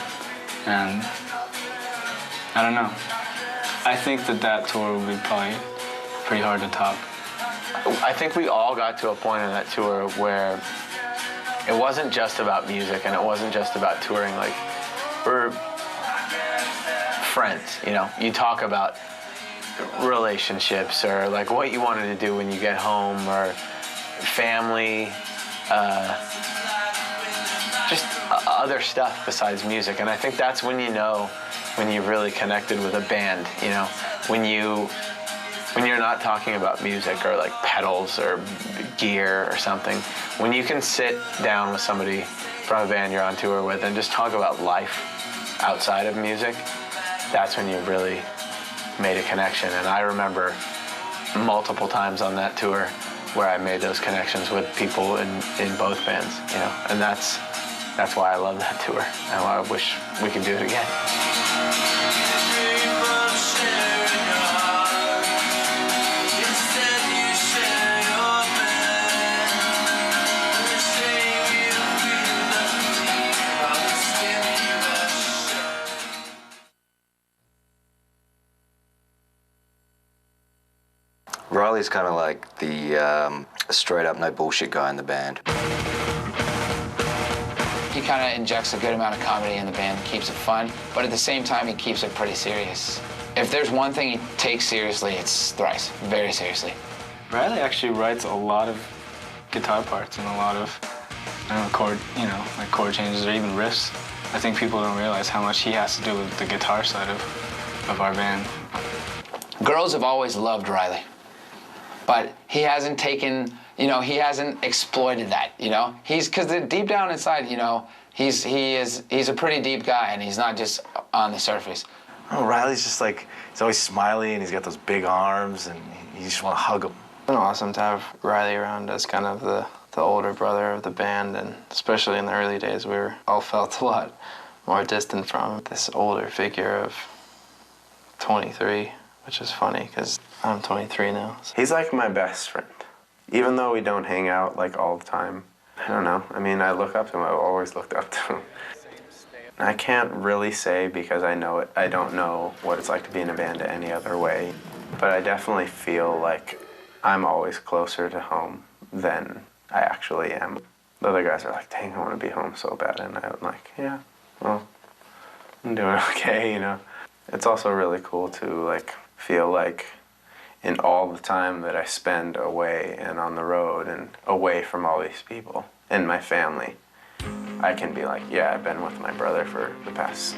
And I don't know. I think that tour would be probably pretty hard to top. I think we all got to a point in that tour where it wasn't just about music and it wasn't just about touring. Like, we're friends, you know. You talk about relationships or like what you wanted to do when you get home, or family, just other stuff besides music. And I think that's when you know when you've really connected with a band, you know, when you're not talking about music or like pedals or gear or something. When you can sit down with somebody from a band you're on tour with and just talk about life outside of music, that's when you've really made a connection. And I remember multiple times on that tour where I made those connections with people in both bands, you know, and that's why I love that tour, and why I wish we could do it again. Riley's kind of like the straight-up no bullshit guy in the band. He kind of injects a good amount of comedy in the band, keeps it fun, but at the same time, he keeps it pretty serious. If there's one thing he takes seriously, it's Thrice, very seriously. Riley actually writes a lot of guitar parts and a lot of, I don't know, chord changes or even riffs. I think people don't realize how much he has to do with the guitar side of our band. Girls have always loved Riley, but he hasn't taken, he hasn't exploited that, because deep down inside, he's a pretty deep guy, and he's not just on the surface. Oh, Riley's just like, he's always smiley, and he's got those big arms, and you just want to hug him. It's been awesome to have Riley around as kind of the older brother of the band, and especially in the early days, we all felt a lot more distant from this older figure of 23, which is funny, because I'm 23 now. So. He's like my best friend. Even though we don't hang out like all the time, I don't know. I mean, I look up to him. I've always looked up to him. I can't really say because I know it. I don't know what it's like to be in a band any other way. But I definitely feel like I'm always closer to home than I actually am. The other guys are like, dang, I want to be home so bad. And I'm like, yeah, well, I'm doing okay, It's also really cool to feel like in all the time that I spend away and on the road and away from all these people and my family, I can be like, yeah, I've been with my brother for the past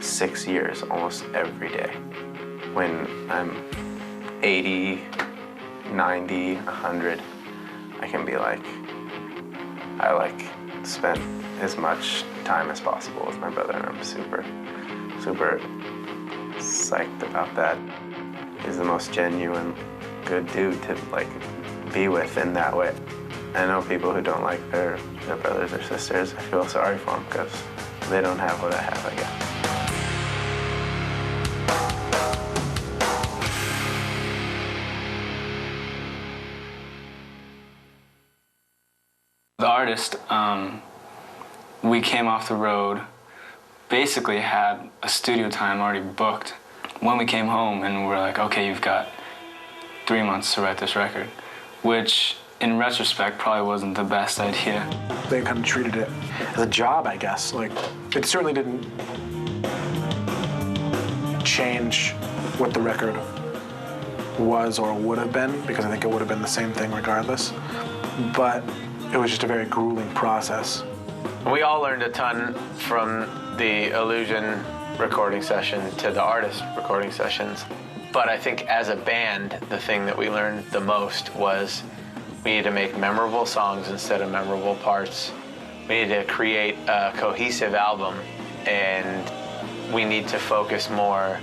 6 years, almost every day. when I'm 80, 90, 100, I can be like, I like spend as much time as possible with my brother, and I'm super, super psyched about that. He's the most genuine, good dude to like be with in that way. I know people who don't like their brothers or sisters. I feel sorry for them because they don't have what I have, I guess. The artist, we came off the road, basically had a studio time already booked when we came home, and we're like, okay, you've got 3 months to write this record, which in retrospect probably wasn't the best idea. They kind of treated it as a job, I guess. Like, it certainly didn't change what the record was or would have been, because I think it would have been the same thing regardless. But it was just a very grueling process. We all learned a ton from the Illusion recording session to the artist recording sessions. But I think as a band, the thing that we learned the most was we need to make memorable songs instead of memorable parts. We need to create a cohesive album, and we need to focus more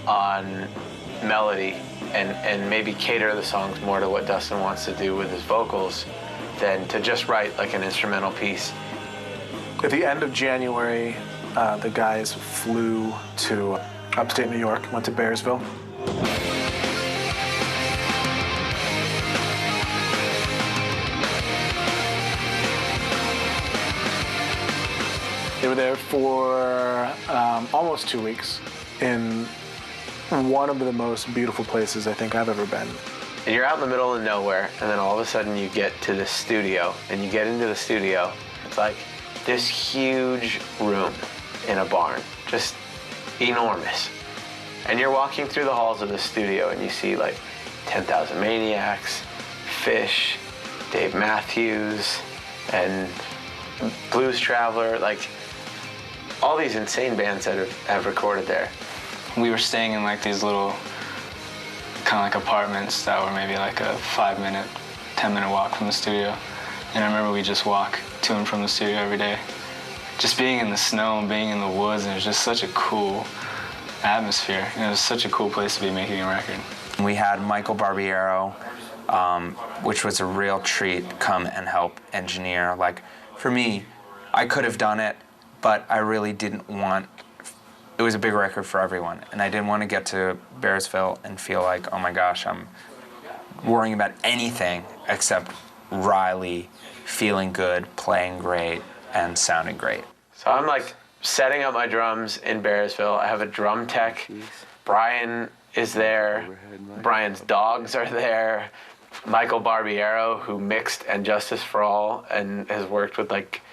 on melody and maybe cater the songs more to what Dustin wants to do with his vocals than to just write like an instrumental piece. At the end of January, the guys flew to upstate New York, went to Bearsville. They were there for almost 2 weeks in one of the most beautiful places I think I've ever been. And you're out in the middle of nowhere, and then all of a sudden you get to the studio, and you get into the studio. It's like this huge room in a barn, just enormous. And you're walking through the halls of the studio, and you see like 10,000 Maniacs, Fish, Dave Matthews, and Blues Traveler, like all these insane bands that have recorded there. We were staying in like these little kind of like apartments that were maybe like a 5-minute, 10-minute walk from the studio. And I remember we just walk to and from the studio every day. Just being in the snow and being in the woods, and it was just such a cool atmosphere. And it was such a cool place to be making a record. We had Michael Barbiero, which was a real treat, come and help engineer. Like, for me, I could have done it, but I really didn't want. It was a big record for everyone, and I didn't want to get to Bearsville and feel like, oh my gosh, I'm worrying about anything except Riley feeling good, playing great, and sounding great. So I'm like setting up my drums in Bearsville. I have a drum tech. Brian is there. Brian's dogs are there. Michael Barbiero, who mixed And Justice for All and has worked with like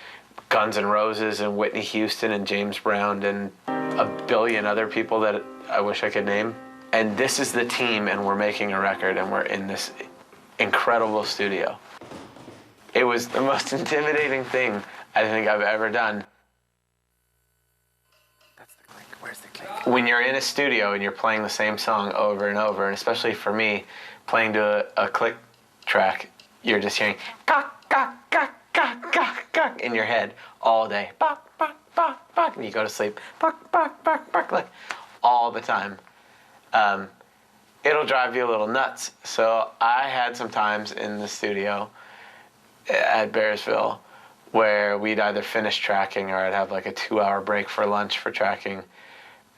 Guns N' Roses and Whitney Houston and James Brown and a billion other people that I wish I could name. And this is the team, and we're making a record, and we're in this incredible studio. It was the most intimidating thing I think I've ever done. That's the click. Where's the click? When you're in a studio and you're playing the same song over and over, and especially for me, playing to a click track, you're just hearing gok, gok, gok, gok, gok, gok in your head all day. Bok, bok, bok, bok, and you go to sleep. Bok, bok, bok, bok, like all the time. It'll drive you a little nuts. So I had some times in the studio at Bearsville where we'd either finish tracking or I'd have like a 2-hour break for lunch for tracking,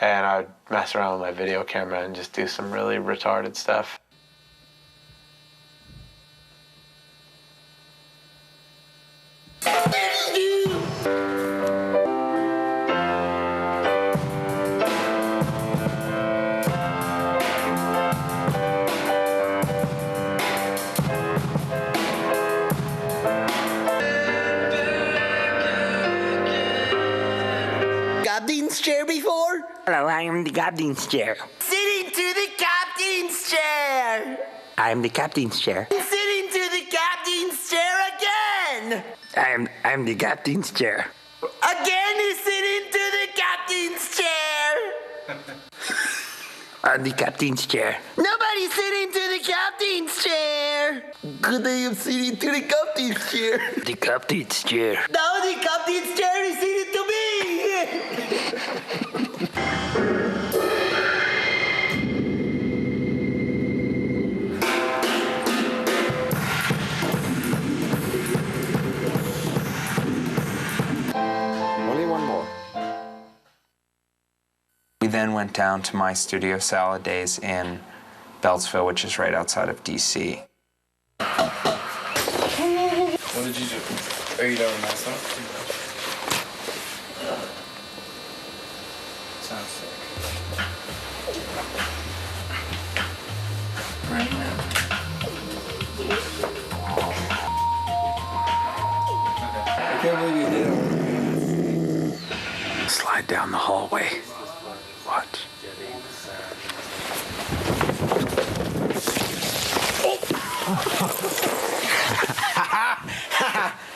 and I'd mess around with my video camera and just do some really retarded stuff. Captain's chair before? Hello, I am the captain's chair. Sitting to the captain's chair! I am the captain's chair. Sitting to the captain's chair again! I am the captain's chair. Again, he's sitting to the captain's chair! On the captain's chair. Nobody's sitting to the captain's chair. Good, I am sitting to the captain's chair. The captain's chair. Now the captain's chair is sitting to me. Only one more. We then went down to my studio, Salad Days, in Beltsville, which is right outside of D.C. What did you do? Are you done with my stuff? Sounds sick. Right now. I can't believe you did it. Slide down the hallway. Watch.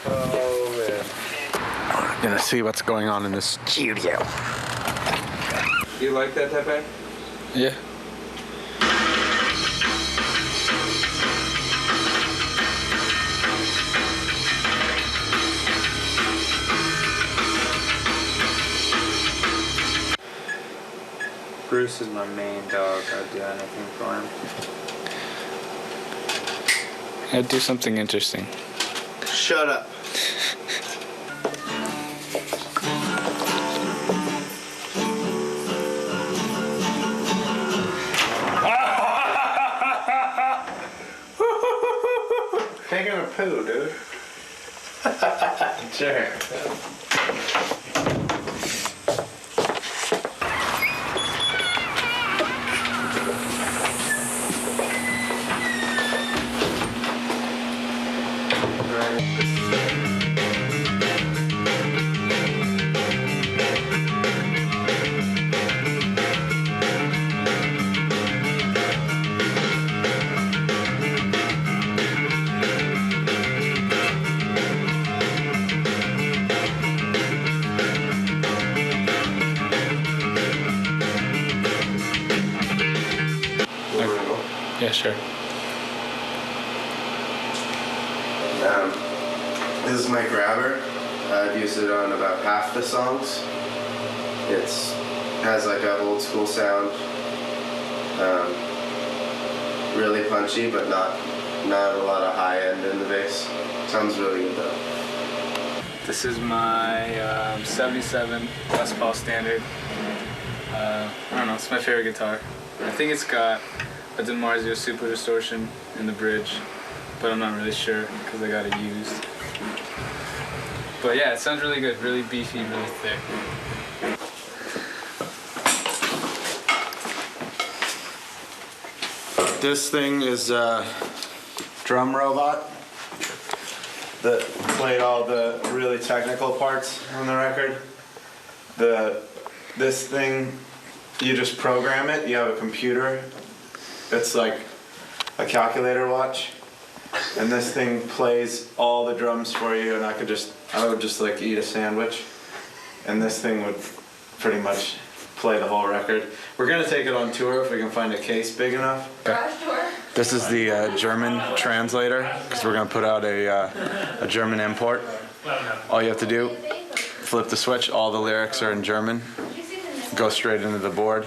Oh, man. Gonna see what's going on in this studio. You like that, Teppei? Yeah. Bruce is my main dog. I'd do anything for him. I'd do something interesting. Shut up. Taking a poo, dude. Sure. Yeah, sure. This is my grabber. I've used it on about half the songs. It's has like an old school sound. Really punchy, but not a lot of high end in the bass. Sounds really good though. This is my 77 Les Paul Standard. I don't know, it's my favorite guitar. I think it's got a DiMarzio Super Distortion in the bridge, but I'm not really sure because I got it used. But yeah, it sounds really good, really beefy, really thick. This thing is a drum robot that played all the really technical parts on the record. This thing, you just program it. You have a computer. It's like a calculator watch, and this thing plays all the drums for you. And I would just like eat a sandwich, and this thing would pretty much play the whole record. We're gonna take it on tour if we can find a case big enough. This is the German translator, because we're gonna put out a German import. All you have to do, flip the switch, all the lyrics are in German, go straight into the board,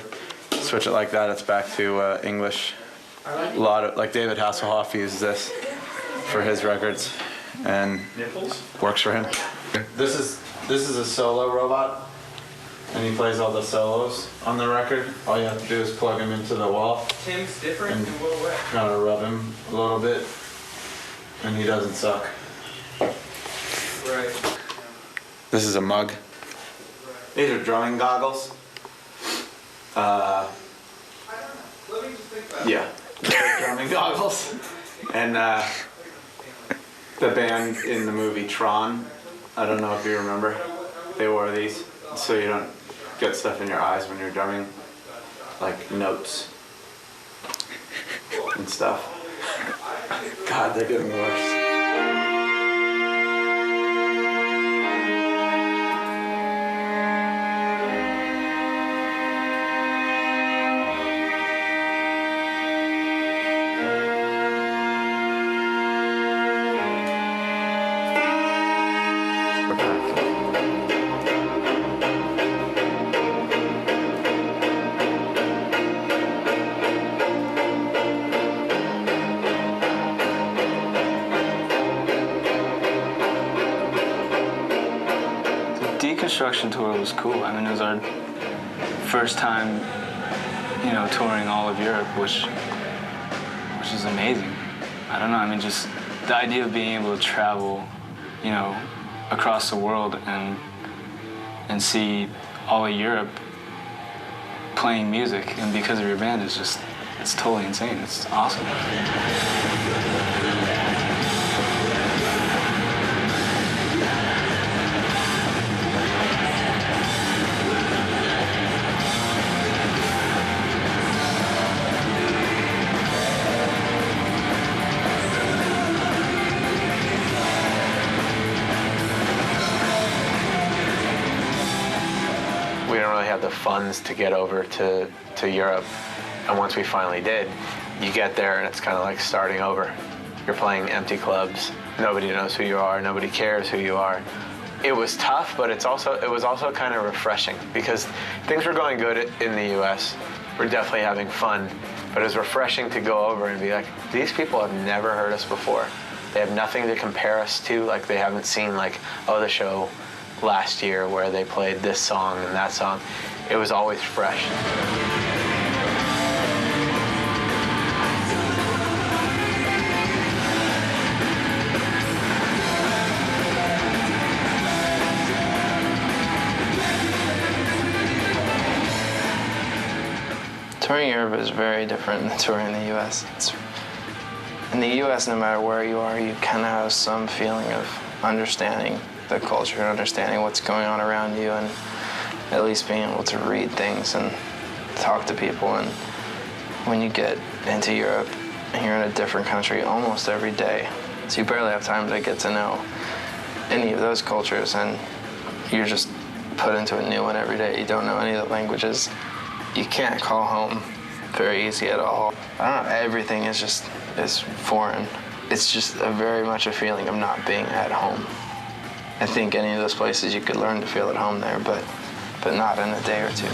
switch it like that, it's back to English. A lot of, like David Hasselhoff uses this for his records, and works for him. This is a solo robot, and he plays all the solos on the record. All you have to do is plug him into the wall. Tim's different and in what way? kind of rub him a little bit, and he doesn't suck. Right. This is a mug. These are drumming goggles. Yeah, they're drumming goggles. And the band in the movie Tron, I don't know if you remember, they wore these so you don't get stuff in your eyes when you're drumming, like notes and stuff. God, they're getting worse. Reconstruction tour was cool. I mean, it was our first time, touring all of Europe, which is amazing. I don't know, I mean, just the idea of being able to travel, across the world and see all of Europe playing music, and because of your band, it's totally insane. It's awesome. We didn't really have the funds to get over to Europe. And once we finally did, you get there and it's kind of like starting over. You're playing empty clubs. Nobody knows who you are. Nobody cares who you are. It was tough, but it was also kind of refreshing because things were going good in the US. We're definitely having fun, but it was refreshing to go over and be like, these people have never heard us before. They have nothing to compare us to. Like, they haven't seen the show last year where they played this song and that song. It was always fresh. Touring Europe is very different than touring in the US. In the US, no matter where you are, you kind of have some feeling of understanding the culture and understanding what's going on around you, and at least being able to read things and talk to people. And when you get into Europe, you're in a different country almost every day, so you barely have time to get to know any of those cultures, and you're just put into a new one every day. You don't know any of the languages. You can't call home very easy at all. I don't know, everything is foreign. It's just very much a feeling of not being at home. I think any of those places you could learn to feel at home there, but not in a day or two.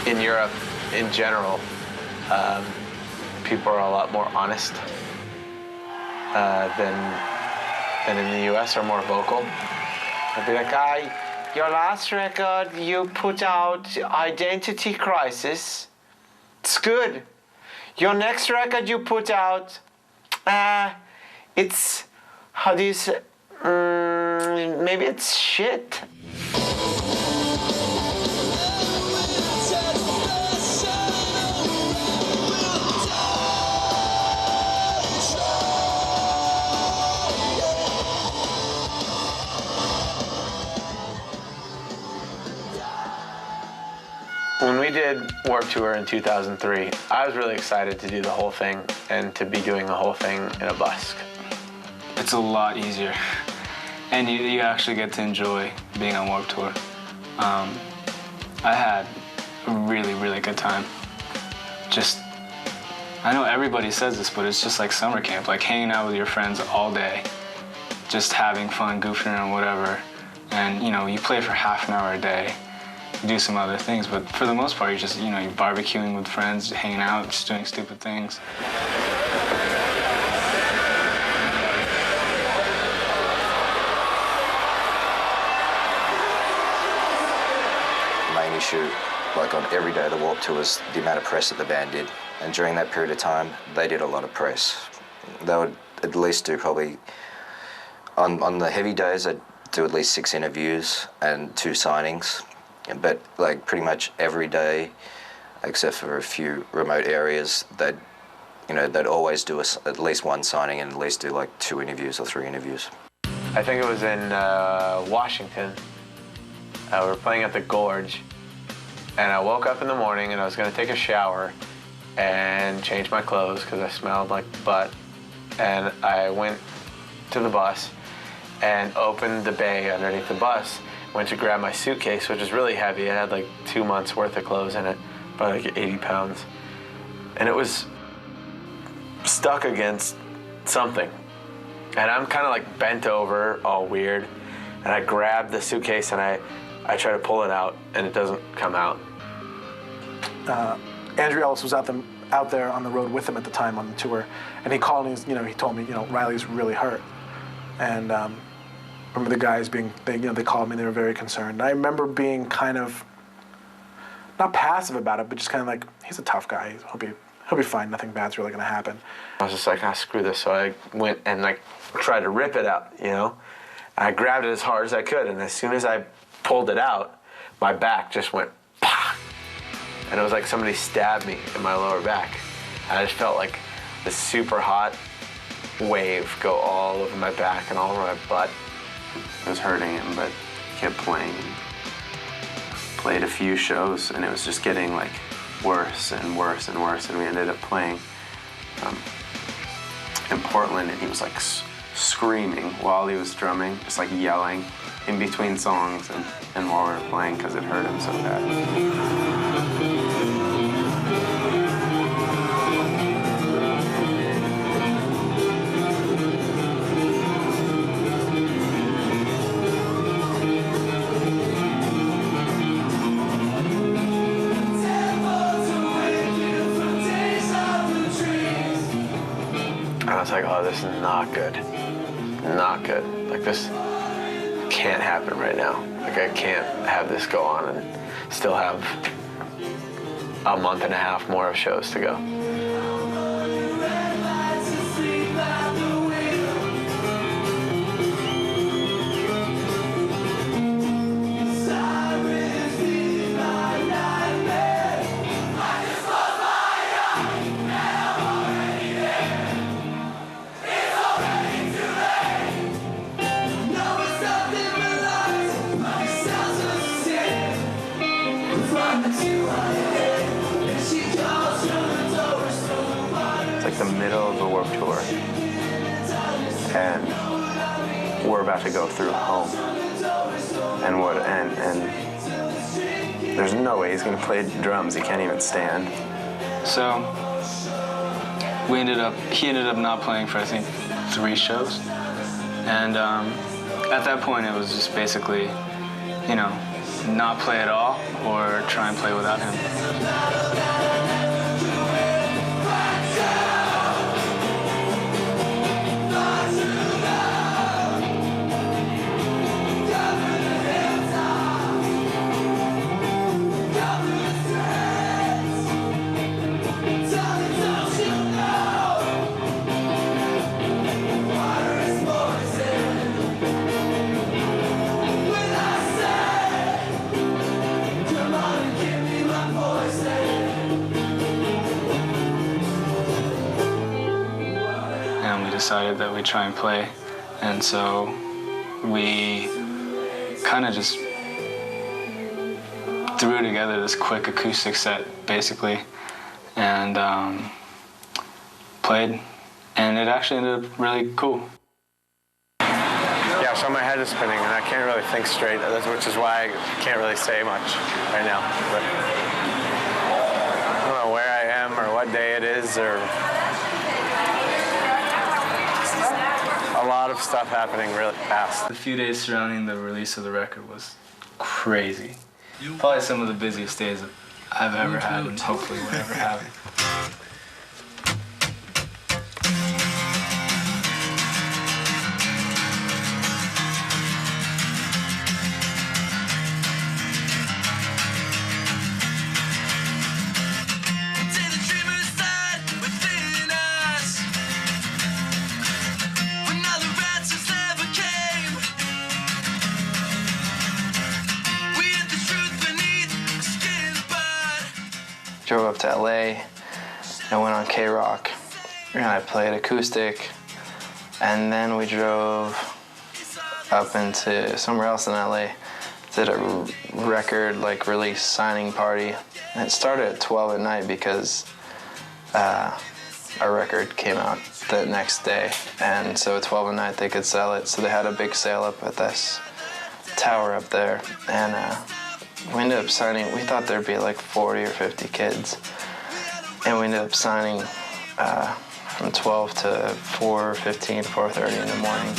In Europe, in general, people are a lot more honest than in the US, are more vocal. They'll be like, your last record you put out, Identity Crisis, it's good. Your next record you put out, it's, how do you say, maybe it's shit. When we did Warped Tour in 2003, I was really excited to do the whole thing and to be doing the whole thing in a bus. It's a lot easier, and you actually get to enjoy being on Warped Tour. I had a really, really good time. I know everybody says this, but it's just like summer camp, like hanging out with your friends all day, just having fun, goofing around, whatever. And you play for half an hour a day. Do some other things, but for the most part, you're just, you're barbecuing with friends, hanging out, just doing stupid things. The main issue, on every day of the Warped Tour, was the amount of press that the band did. And during that period of time, they did a lot of press. They would at least do probably, on the heavy days, they'd do at least 6 interviews and 2 signings. But pretty much every day, except for a few remote areas, they'd always do at least 1 signing and at least do 2 interviews or 3 interviews. I think it was in Washington. We were playing at the Gorge, and I woke up in the morning and I was going to take a shower and change my clothes because I smelled like butt. And I went to the bus and opened the bay underneath the bus. Went to grab my suitcase, which was really heavy. It had 2 months worth of clothes in it, probably 80 pounds. And it was stuck against something. And I'm kind of like bent over, all weird. And I grab the suitcase and I try to pull it out, and it doesn't come out. Andrew Ellis was out there on the road with him at the time on the tour, and he called and he told me, Riley's really hurt. And remember the guys they called me, they were very concerned. And I remember being kind of, not passive about it, but just kind of like, he's a tough guy, he'll be fine, nothing bad's really gonna happen. I was just like, screw this. So I went and like tried to rip it out, I grabbed it as hard as I could, and as soon as I pulled it out, my back just went, pah! And it was like somebody stabbed me in my lower back. I just felt like this super hot wave go all over my back and all over my butt. It was hurting him, but he kept playing. Played a few shows, and it was just getting like worse and worse and worse, and we ended up playing in Portland, and he was like screaming while he was drumming, just like yelling in between songs and while we were playing because it hurt him so bad. I was like, oh, this is not good. Not good. Like, this can't happen right now. Like, I can't have this go on and still have a month and a half more of shows to go. The middle of the Warped Tour, and we're about to go through home, and there's no way he's gonna play drums. He can't even stand. So he ended up not playing for I think 3 shows, and at that point it was just basically, not play at all or try and play without him. Decided that we'd try and play, and so we kind of just threw together this quick acoustic set basically, and played, and it actually ended up really cool. Yeah, so my head is spinning and I can't really think straight, which is why I can't really say much right now. But I don't know where I am or what day it is, or a lot of stuff happening really fast. The few days surrounding the release of the record was crazy. Probably some of the busiest days that I've ever had, and hopefully will ever have. Drove up to LA, I went on K-Rock, and I played acoustic, and then we drove up into somewhere else in LA, did a record release signing party. And it started at 12 at night because our record came out the next day, and so at 12 at night they could sell it, so they had a big sale up at this tower up there, and we ended up signing, we thought there'd be 40 or 50 kids, and we ended up signing from 12 to 4:15, 4:30 in the morning.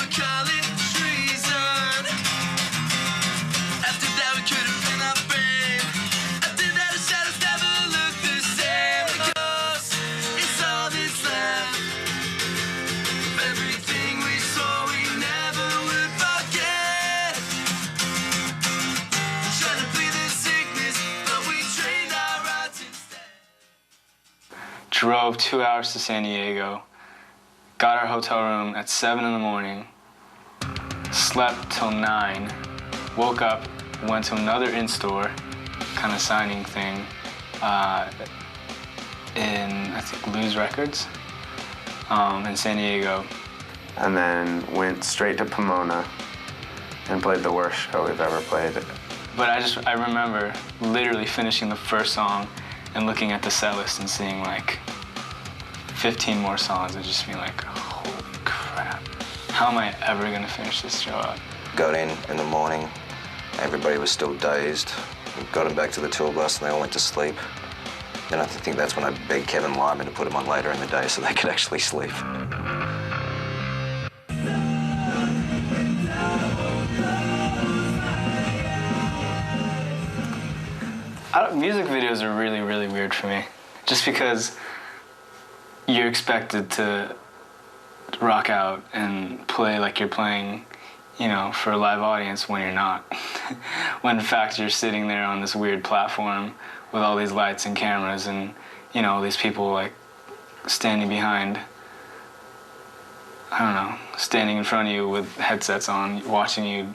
Drove 2 hours to San Diego, got our hotel room at 7 in the morning, slept till 9, woke up, went to another in-store kind of signing thing in, I think, Lose Records in San Diego. And then went straight to Pomona and played the worst show we've ever played. But I remember literally finishing the first song and looking at the set list and seeing like 15 more songs and just being like, holy crap, how am I ever gonna finish this show up? Got in the morning, everybody was still dazed. Got them back to the tour bus and they all went to sleep. Then I think that's when I begged Kevin Lyman to put them on later in the day so they could actually sleep. Music videos are really, really weird for me. Just because you're expected to rock out and play like you're playing, you know, for a live audience when you're not. When in fact you're sitting there on this weird platform with all these lights and cameras and, you know, these people like standing behind, I don't know, standing in front of you with headsets on, watching you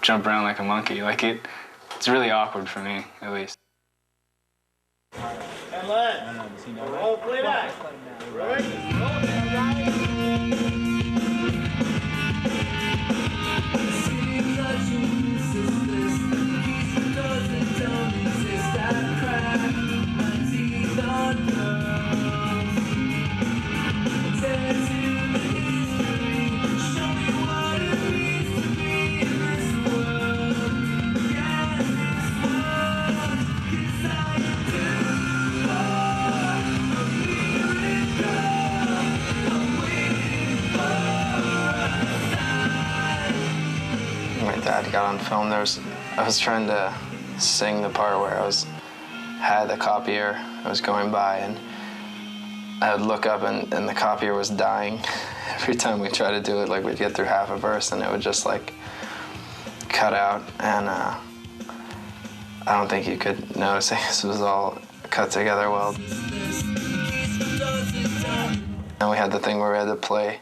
jump around like a monkey. Like it's really awkward for me, at least. And let. Roll playback. Dad got on film. I was trying to sing the part where had the copier. I was going by and I would look up and the copier was dying. Every time we tried to do it, like we'd get through half a verse and it would just like cut out. And I don't think you could notice it. This was all cut together well. And we had the thing where we had to play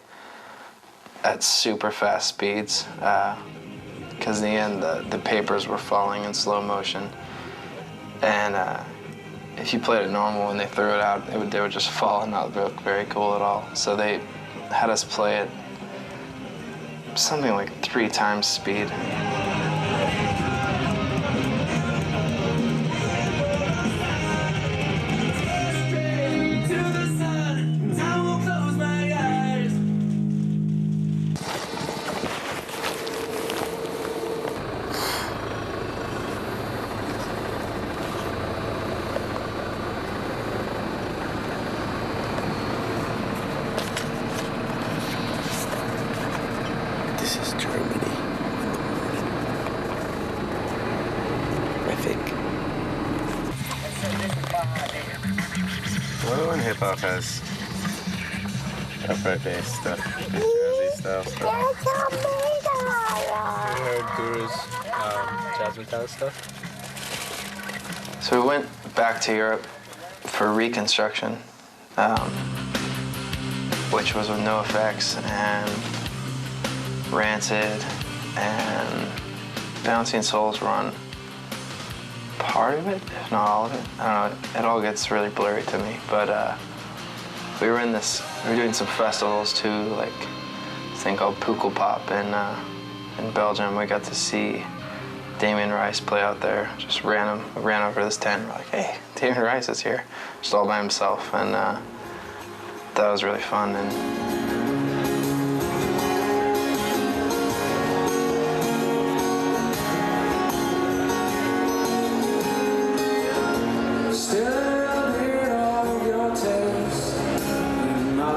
at super fast speeds. Because in the end, the papers were falling in slow motion. And if you played it normal and they threw it out, they would just fall and not look very cool at all. So they had us play it something like 3 times speed. Hip-hop has upright bass stuff, jazzy style stuff. You heard Guru's jazzy kind of stuff? So we went back to Europe for Reconstruction, which was with NoFX and Rancid and Bouncing Souls were on part of it, if not all of it. I don't know, it all gets really blurry to me, but we were doing some festivals too, like this thing called Pukkelpop in Belgium. We got to see Damien Rice play out there. Just ran over this tent. We're like, hey, Damien Rice is here, just all by himself, and that was really fun. And still hear all your takes in my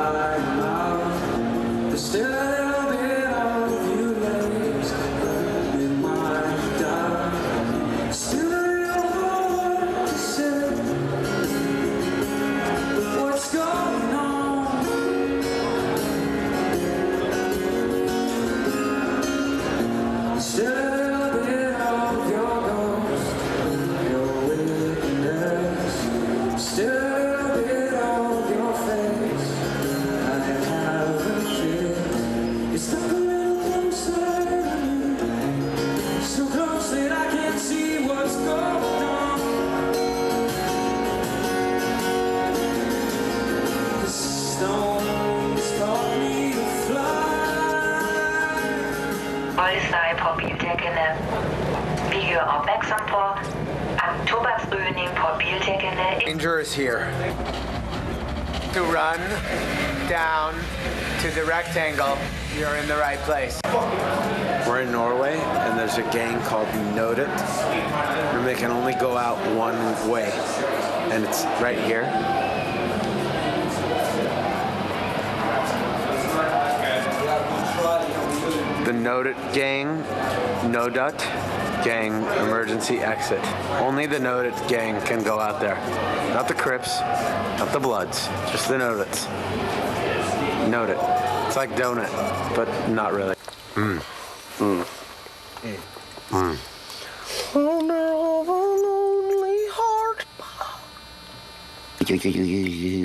Polizei på bildækkene. Vi gør opmærksom på, at tobaksrygning på bildækkene. Danger is here. To run down to the rectangle, you're in the right place. We're in Norway, and there's a gang called Noted, and they can only go out one way, and it's right here. The Noted gang, Nodut gang emergency exit. Only the Noted gang can go out there. Not the Crips, not the Bloods, just the Noduts. Noted. It's like donut, but not really.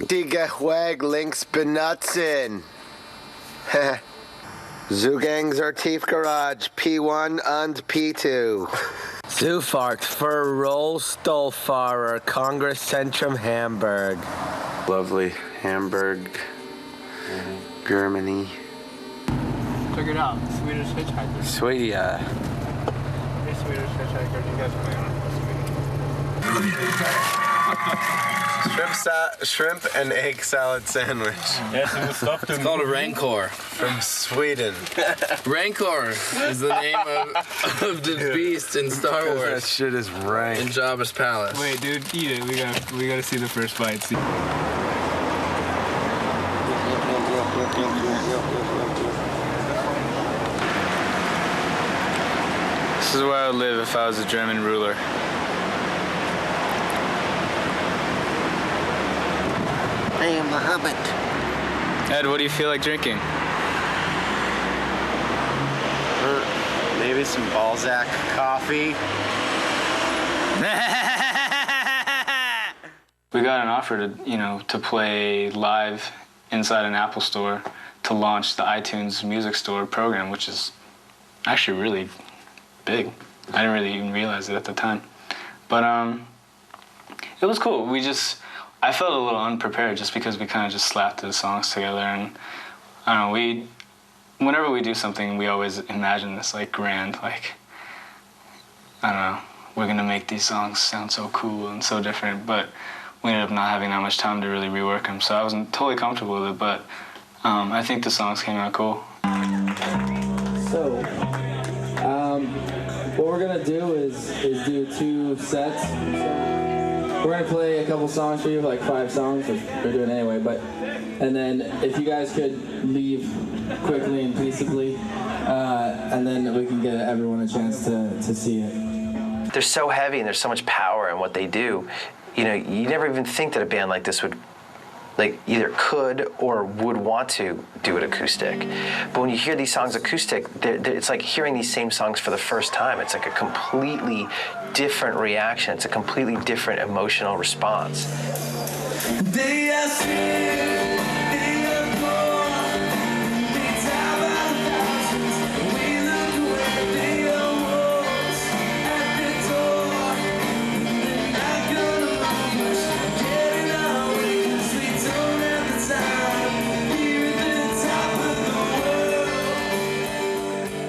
Die Weg links benutzen. Zugangs are Tief Garage, P1 and P2. Zufahrt für Rollstuhlfahrer, Kongreszentrum Hamburg. Lovely Hamburg, Germany. Check it out, Swedish hitchhiker. Sweetie, Hey, Swedish hitchhiker, you guys play Shrimp and egg salad sandwich. Yes, it was stuffed in. It's called a Rancor. From Sweden. Rancor is the name of the beast in Star Wars. That shit is rank. In Jabba's palace. Wait, dude, eat it. We gotta see the first bite. See. This is where I would live if I was a German ruler. I am a hobbit. Ed, what do you feel like drinking? Maybe some Balzac coffee. We got an offer to play live inside an Apple store to launch the iTunes Music Store program, which is actually really big. I didn't really even realize it at the time. But it was cool. I felt a little unprepared just because we kind of just slapped the songs together, and I don't know, whenever we do something, we always imagine this like grand, like, I don't know, we're gonna make these songs sound so cool and so different, but we ended up not having that much time to really rework them, so I wasn't totally comfortable with it, but I think the songs came out cool. So, what we're gonna do is do 2 sets. We're gonna play a couple songs for you, like 5 songs, which we're doing anyway, and then if you guys could leave quickly and peaceably, and then we can get everyone a chance to see it. They're so heavy and there's so much power in what they do. You never even think that a band like this would either could or would want to do it acoustic. But when you hear these songs acoustic, it's like hearing these same songs for the first time. It's like a completely different reaction. It's a completely different emotional response.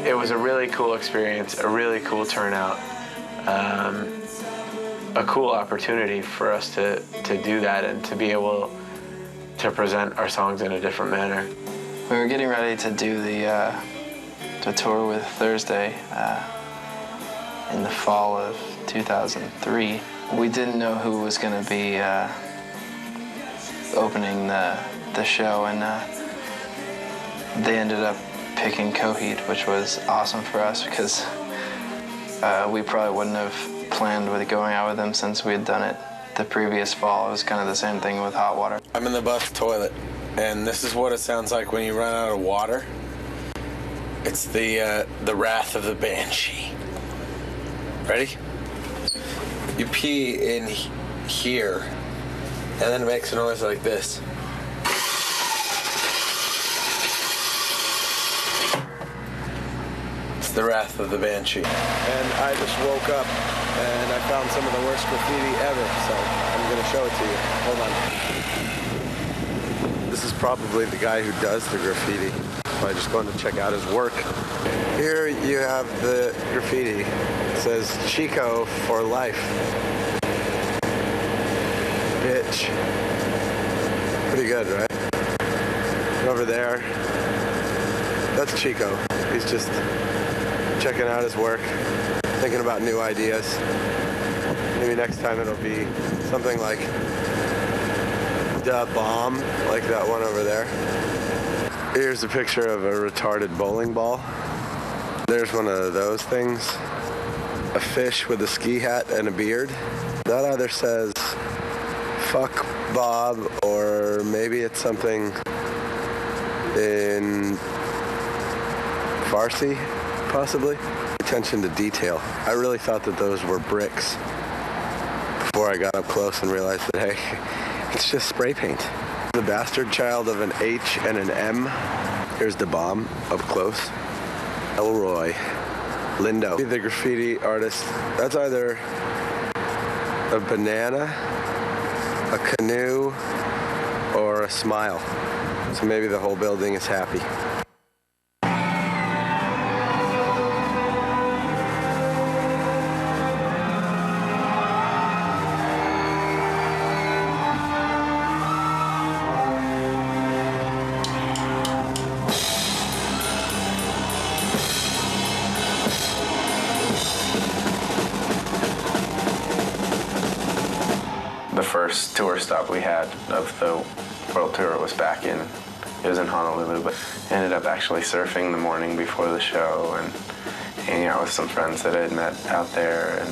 It was a really cool experience, a really cool turnout, a cool opportunity for us to do that and to be able to present our songs in a different manner. We were getting ready to do the tour with Thursday in the fall of 2003. We didn't know who was going to be opening the show, and they ended up picking Coheed, which was awesome for us because we probably wouldn't have planned with going out with them since we had done it the previous fall. It was kind of the same thing with hot water. I'm in the bus toilet, and this is what it sounds like when you run out of water. It's the wrath of the banshee. Ready? You pee in here, and then it makes a noise like this. It's The Wrath of the Banshee. And I just woke up and I found some of the worst graffiti ever, so I'm going to show it to you. Hold on. This is probably the guy who does the graffiti. So I just going to check out his work. Here you have the graffiti. It says Chico for life. Bitch. Pretty good, right? And over there, that's Chico. He's just checking out his work, thinking about new ideas. Maybe next time it'll be something like the bomb, like that one over there. Here's a picture of a retarded bowling ball. There's one of those things. A fish with a ski hat and a beard. That either says, fuck Bob, or maybe it's something in Farsi, possibly. Attention to detail. I really thought that those were bricks before I got up close and realized that, hey, it's just spray paint. The bastard child of an H and an M. Here's the bomb up close. Elroy. Lindo. The graffiti artist, that's either a banana, a canoe, or a smile. So maybe the whole building is happy. The first tour stop we had of the world tour was back in, it was in Honolulu, but ended up actually surfing the morning before the show and hanging out with some friends that I had met out there. And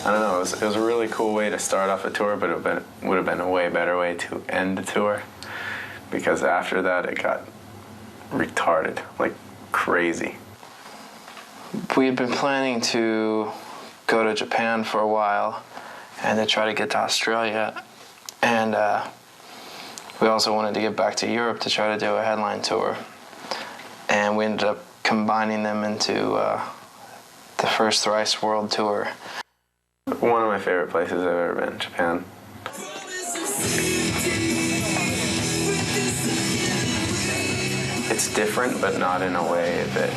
I don't know, it was a really cool way to start off a tour, but it would have been a way better way to end the tour, because after that it got retarded, like crazy. We had been planning to go to Japan for a while and to try to get to Australia. And we also wanted to get back to Europe to try to do a headline tour. And we ended up combining them into the first Thrice World Tour. One of my favorite places I've ever been, Japan. It's different, but not in a way that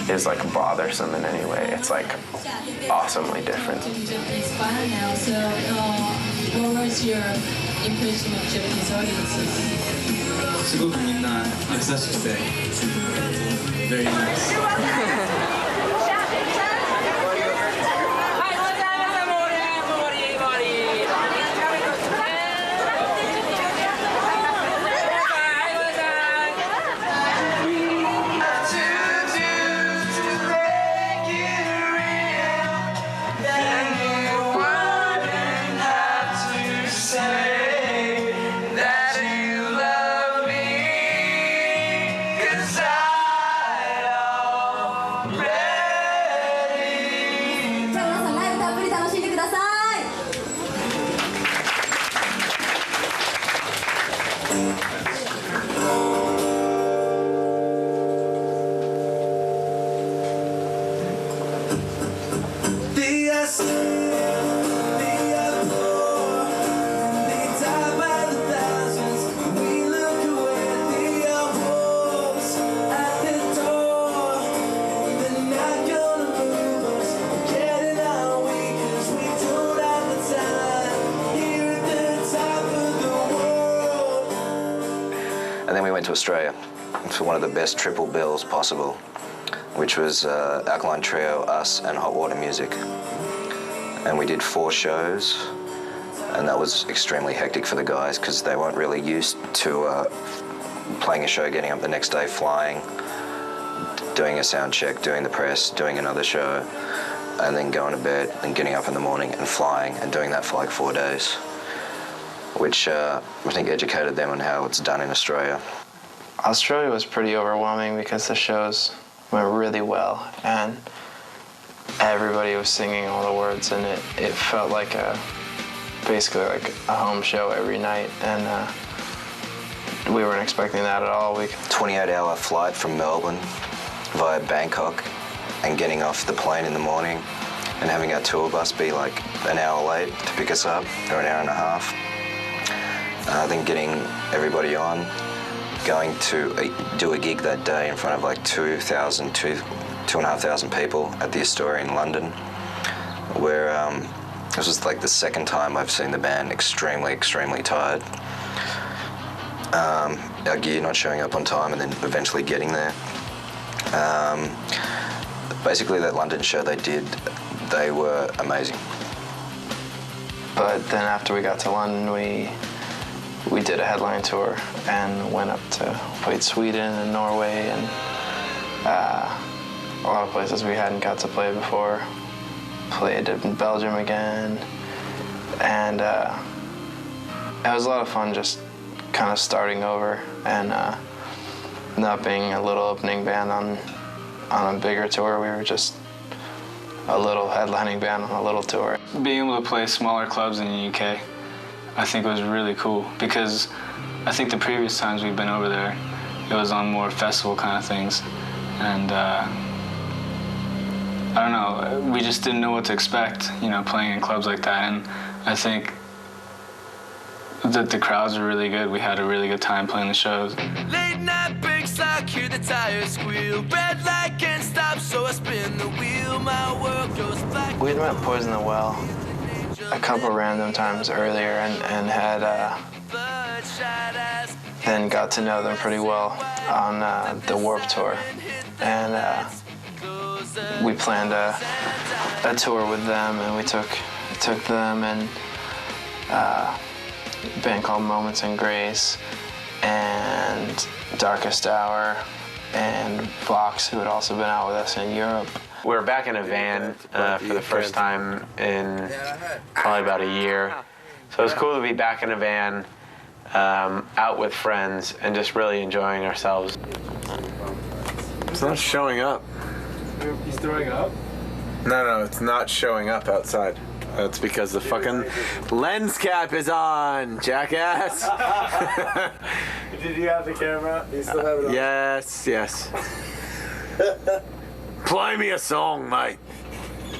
is like bothersome in any way. It's like awesomely different. What was your impression of Japanese audiences? すごくみんな優しくて very nice. And then we went to Australia for one of the best triple bills possible, which was Alkaline Trio, us, and Hot Water Music. And we did 4 shows, and that was extremely hectic for the guys because they weren't really used to playing a show, getting up the next day, flying, doing a sound check, doing the press, doing another show, and then going to bed and getting up in the morning and flying and doing that for like 4 days, which I think educated them on how it's done in Australia. Australia was pretty overwhelming because the shows went really well and everybody was singing all the words, and it felt like basically like a home show every night. And we weren't expecting that at all. 28-hour flight from Melbourne via Bangkok and getting off the plane in the morning and having our tour bus be like an hour late to pick us up, or an hour and a half. Then getting everybody on, going to do a gig that day in front of like 2,500 people at the Astoria in London, where this was like the second time I've seen the band extremely, extremely tired. Our gear not showing up on time and then eventually getting there. Basically that London show they did, they were amazing. But then after we got to London, we did a headline tour and went up to, played Sweden and Norway and a lot of places we hadn't got to play before. Played in Belgium again, and it was a lot of fun just kind of starting over and not being a little opening band on a bigger tour. We were just a little headlining band on a little tour. Being able to play smaller clubs in the UK, I think was really cool, because I think the previous times we've been over there, it was on more festival kind of things, and I don't know, we just didn't know what to expect, you know, playing in clubs like that, and I think that the crowds were really good. We had a really good time playing the shows. Late night breaks, I hear the tires squeal. Red light can't stop, so I spin the wheel. My world goes black. We had met Poison the Well a couple random times earlier and had then got to know them pretty well on the Warped Tour. And we planned a tour with them, and we took them and a band called Moments in Grace and Darkest Hour and Vox, who had also been out with us in Europe. We were back in a van for the first time in probably about a year. So it was cool to be back in a van, out with friends, and just really enjoying ourselves. It's not showing up. He's throwing up? No, it's not showing up outside. That's because the fucking lens cap is on, jackass. Did you have the camera? You still have it on? Yes. Play me a song, mate.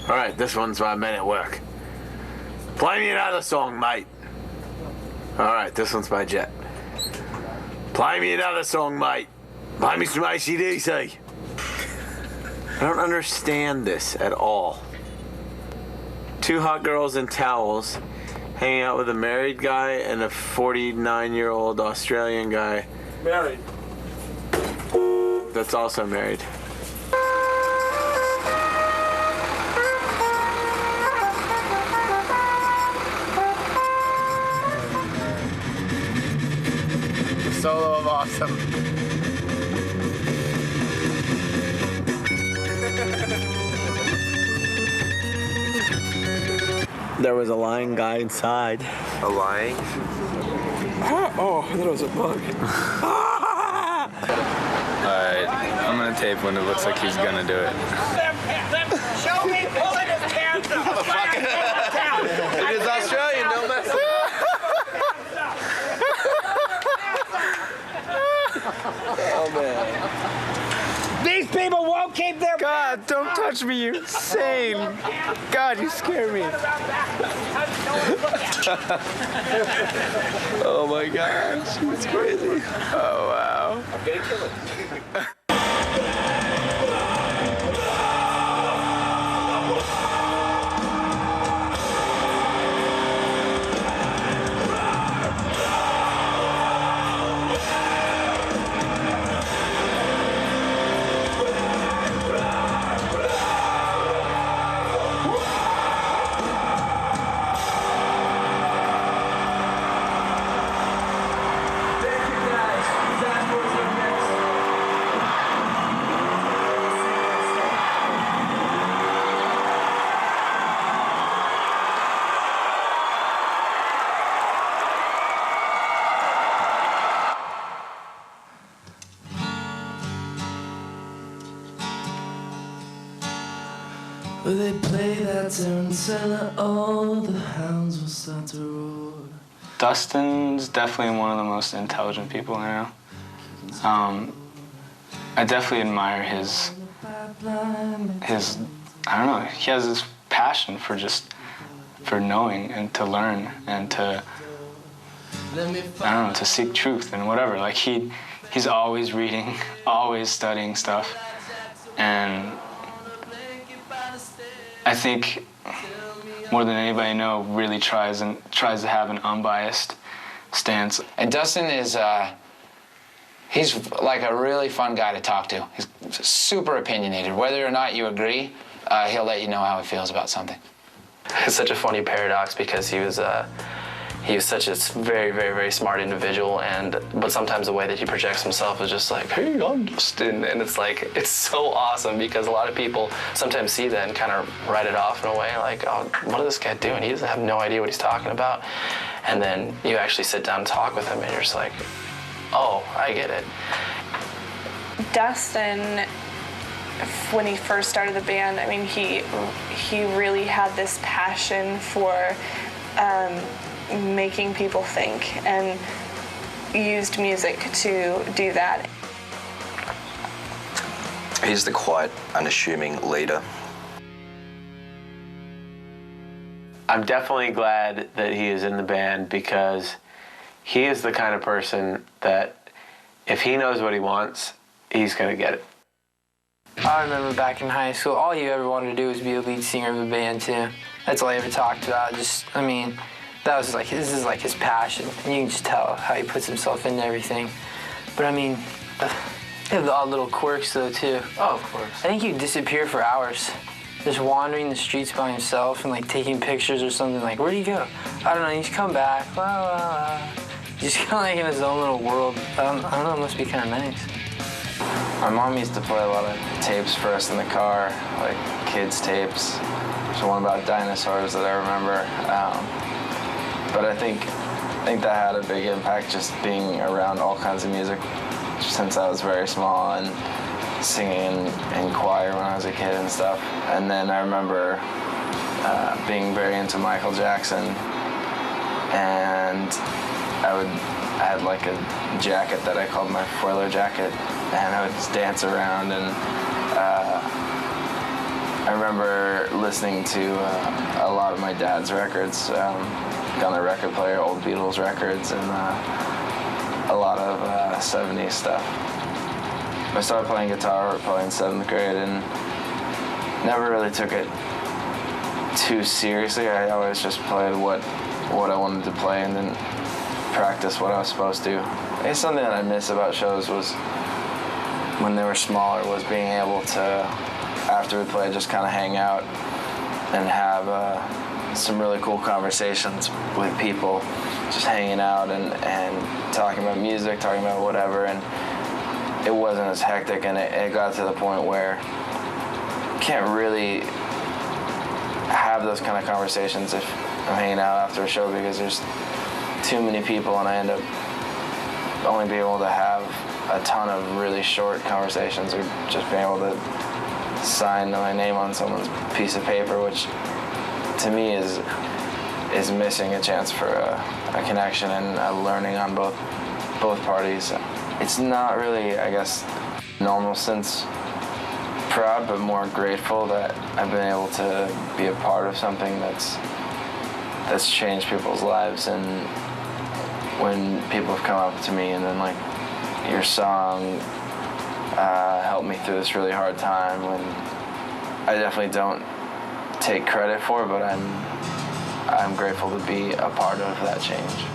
All right, this one's my men at work. Play me another song, mate. All right, this one's by Jet. Play me another song, mate. Play me some AC/DC. I don't understand this at all. Two hot girls in towels hanging out with a married guy and a 49-year-old Australian guy. Married. That's also married. Solo of awesome. There was a lying guy inside. A lying? Oh, I thought it was a bug. Alright, I'm gonna tape when it looks like he's gonna do it. Show me pulling his pants up. It is Australian, don't mess with Oh, man. These people won't keep their... God, don't touch me, you're insane. God, you scare me. Oh my gosh, it's crazy. Oh, wow. I'm gonna kill it. They play that turn teller, all the hounds will start to roar. Dustin's definitely one of the most intelligent people I know. I definitely admire his, I don't know, he has this passion for knowing and to learn and to, I don't know, to seek truth and whatever. Like he's always reading, always studying stuff. And I think more than anybody I know really tries to have an unbiased stance. And Dustin is, he's like a really fun guy to talk to. He's super opinionated. Whether or not you agree, he'll let you know how he feels about something. It's such a funny paradox because he was such a very, very, very smart individual, but sometimes the way that he projects himself is just like, hey, I'm Dustin, and it's like, it's so awesome because a lot of people sometimes see that and kind of write it off in a way, like, oh, what is this guy doing? He doesn't have no idea what he's talking about. And then you actually sit down and talk with him and you're just like, oh, I get it. Dustin, when he first started the band, I mean, he really had this passion for making people think and used music to do that. He's the quiet, unassuming leader. I'm definitely glad that he is in the band because he is the kind of person that if he knows what he wants, he's going to get it. I remember back in high school, all you ever wanted to do was be a lead singer of a band too. That's all he ever talked about. That was like, this is like his passion. And you can just tell how he puts himself into everything. But I mean, they have the odd little quirks though too. Oh, of course. I think he'd disappear for hours. Just wandering the streets by himself and like taking pictures or something. Like, where'd he go? I don't know, he's come back. Just kind of like in his own little world. I don't know, it must be kind of nice. My mom used to play a lot of tapes for us in the car, like kids' tapes. There's one about dinosaurs that I remember. But I think that had a big impact, just being around all kinds of music since I was very small and singing in choir when I was a kid and stuff. And then I remember being very into Michael Jackson, and I had like a jacket that I called my foiler jacket, and I would just dance around. And I remember listening to a lot of my dad's records, on the record player, old Beatles records, and a lot of 70s stuff. I started playing guitar probably in 7th grade and never really took it too seriously. I always just played what I wanted to play and then practice what I was supposed to. I guess something that I miss about shows was when they were smaller was being able to, after we played, just kind of hang out and have some really cool conversations with people, just hanging out and talking about music, talking about whatever, and it wasn't as hectic, and it got to the point where you can't really have those kind of conversations if I'm hanging out after a show because there's too many people, and I end up only being able to have a ton of really short conversations or just being able to sign my name on someone's piece of paper, which to me is missing a chance for a connection and a learning on both parties. It's not really, I guess, normal sense proud, but more grateful that I've been able to be a part of something that's changed people's lives. And when people have come up to me and then like, your song helped me through this really hard time, when I definitely don't take credit for it, but I'm grateful to be a part of that change.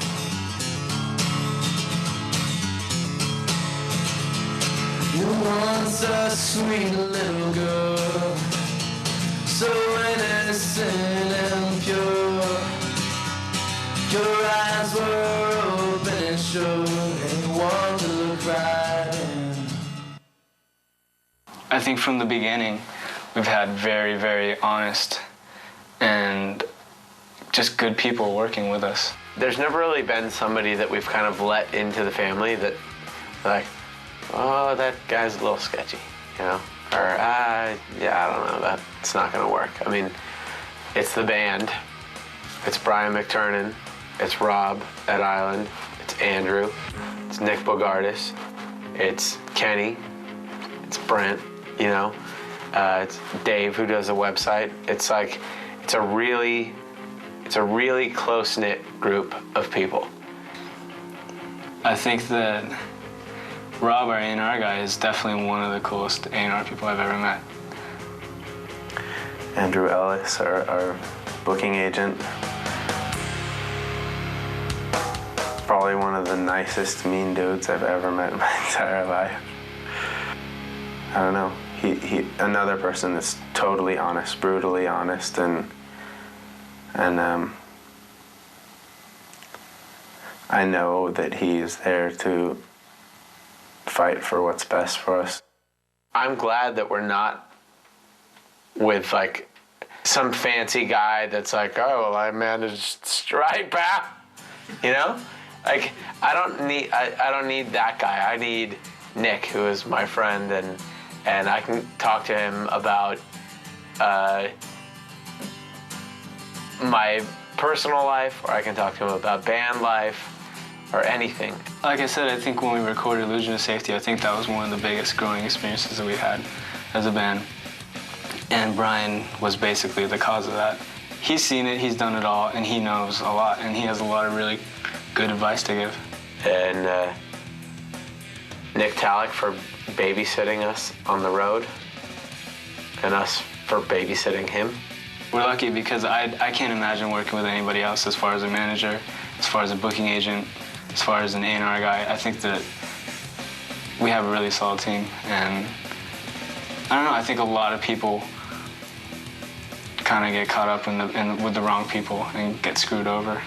You're once a sweet little girl, so innocent and pure. Your eyes were open and sure, and you wanted to look right in. I think from the beginning, we've had very, very honest and just good people working with us. There's never really been somebody that we've kind of let into the family that, like, oh, that guy's a little sketchy, you know? Or, yeah, I don't know, that's not gonna work. I mean, it's the band, it's Brian McTernan, It's Rob at Island. It's Andrew. It's Nick Bogardus. It's Kenny. It's Brent, you know. It's Dave who does the website. It's like, it's a really close-knit group of people. I think that Rob, our A&R guy, is definitely one of the coolest A&R people I've ever met. Andrew Ellis, our booking agent. Probably one of the nicest mean dudes I've ever met in my entire life. I don't know. He another person that's totally honest, brutally honest, and I know that he is there to fight for what's best for us. I'm glad that we're not with like some fancy guy that's like, oh, well, I managed Stripe, pal. You know? Like, I don't need that guy. I need Nick, who is my friend, and I can talk to him about my personal life, or I can talk to him about band life, or anything. Like I said, I think when we recorded Illusion of Safety, I think that was one of the biggest growing experiences that we had as a band. And Brian was basically the cause of that. He's seen it, he's done it all, and he knows a lot, and he has a lot of really good advice to give. And Nick Talek for babysitting us on the road, and us for babysitting him. We're lucky because I can't imagine working with anybody else as far as a manager, as far as a booking agent, as far as an A&R guy. I think that we have a really solid team, and I don't know, I think a lot of people kind of get caught up with the wrong people and get screwed over,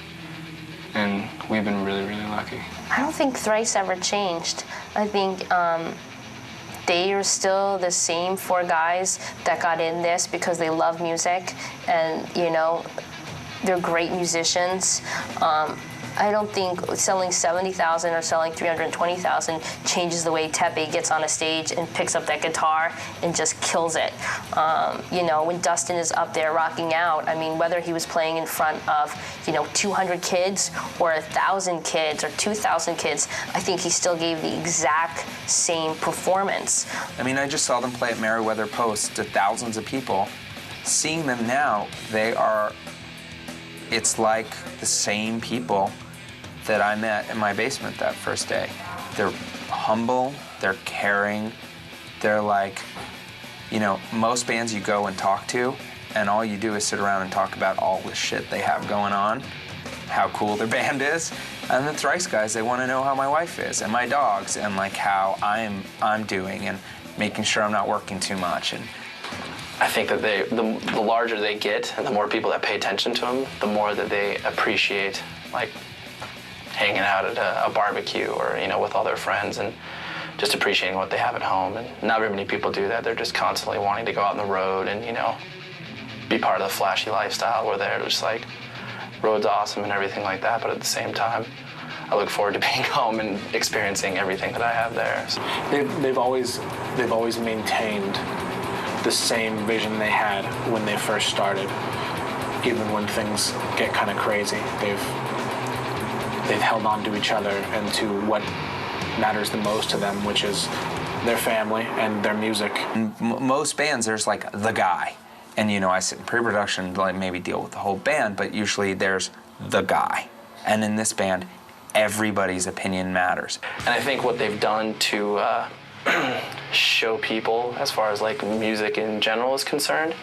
and we've been really, really lucky. I don't think Thrice ever changed. I think they are still the same four guys that got in this because they love music, and you know, they're great musicians. I don't think selling 70,000 or selling 320,000 changes the way Teppei gets on a stage and picks up that guitar and just kills it. You know, when Dustin is up there rocking out, I mean, whether he was playing in front of, 200 kids or 1,000 kids or 2,000 kids, I think he still gave the exact same performance. I mean, I just saw them play at Meriwether Post to thousands of people. Seeing them now, it's like the same people that I met in my basement that first day. They're humble, they're caring, they're like, most bands you go and talk to, and all you do is sit around and talk about all the shit they have going on, how cool their band is. And the Thrice guys, they want to know how my wife is, and my dogs, and like how I'm doing, and making sure I'm not working too much. And I think that the larger they get and the more people that pay attention to them, the more that they appreciate, like, hanging out at a barbecue or, with all their friends and just appreciating what they have at home. And not very many people do that. They're just constantly wanting to go out on the road and, be part of the flashy lifestyle where they're just like, road's awesome and everything like that. But at the same time, I look forward to being home and experiencing everything that I have there. So. They've always maintained the same vision they had when they first started. Even when things get kind of crazy, they've held on to each other and to what matters the most to them, which is their family and their music. In most bands, there's like the guy. And I sit in pre-production to like maybe deal with the whole band, but usually there's the guy. And in this band, everybody's opinion matters. And I think what they've done to show people, as far as like music in general is concerned,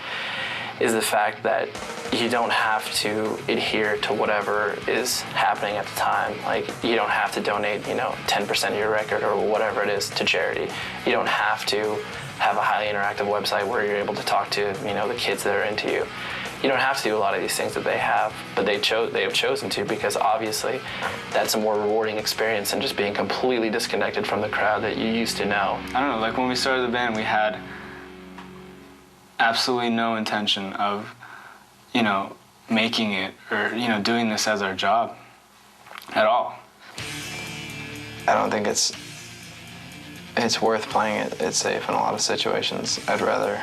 is the fact that you don't have to adhere to whatever is happening at the time. Like, you don't have to donate, 10% of your record or whatever it is to charity. You don't have to have a highly interactive website where you're able to talk to, the kids that are into you. You don't have to do a lot of these things that they have, but they have chosen to, because obviously that's a more rewarding experience than just being completely disconnected from the crowd that you used to know. I don't know, like when we started the band, we had absolutely no intention of, making it or, doing this as our job at all. I don't think it's worth playing it safe in a lot of situations. I'd rather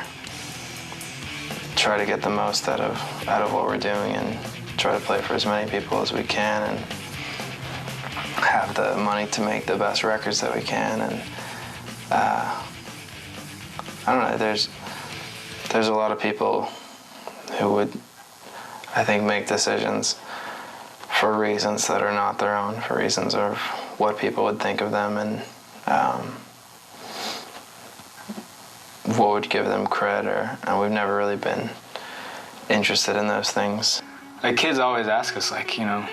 try to get the most out of what we're doing and try to play for as many people as we can and have the money to make the best records that we can. And I don't know, there's a lot of people who would, I think, make decisions for reasons that are not their own, for reasons of what people would think of them and what would give them cred, and we've never really been interested in those things. Like, kids always ask us, like, you know,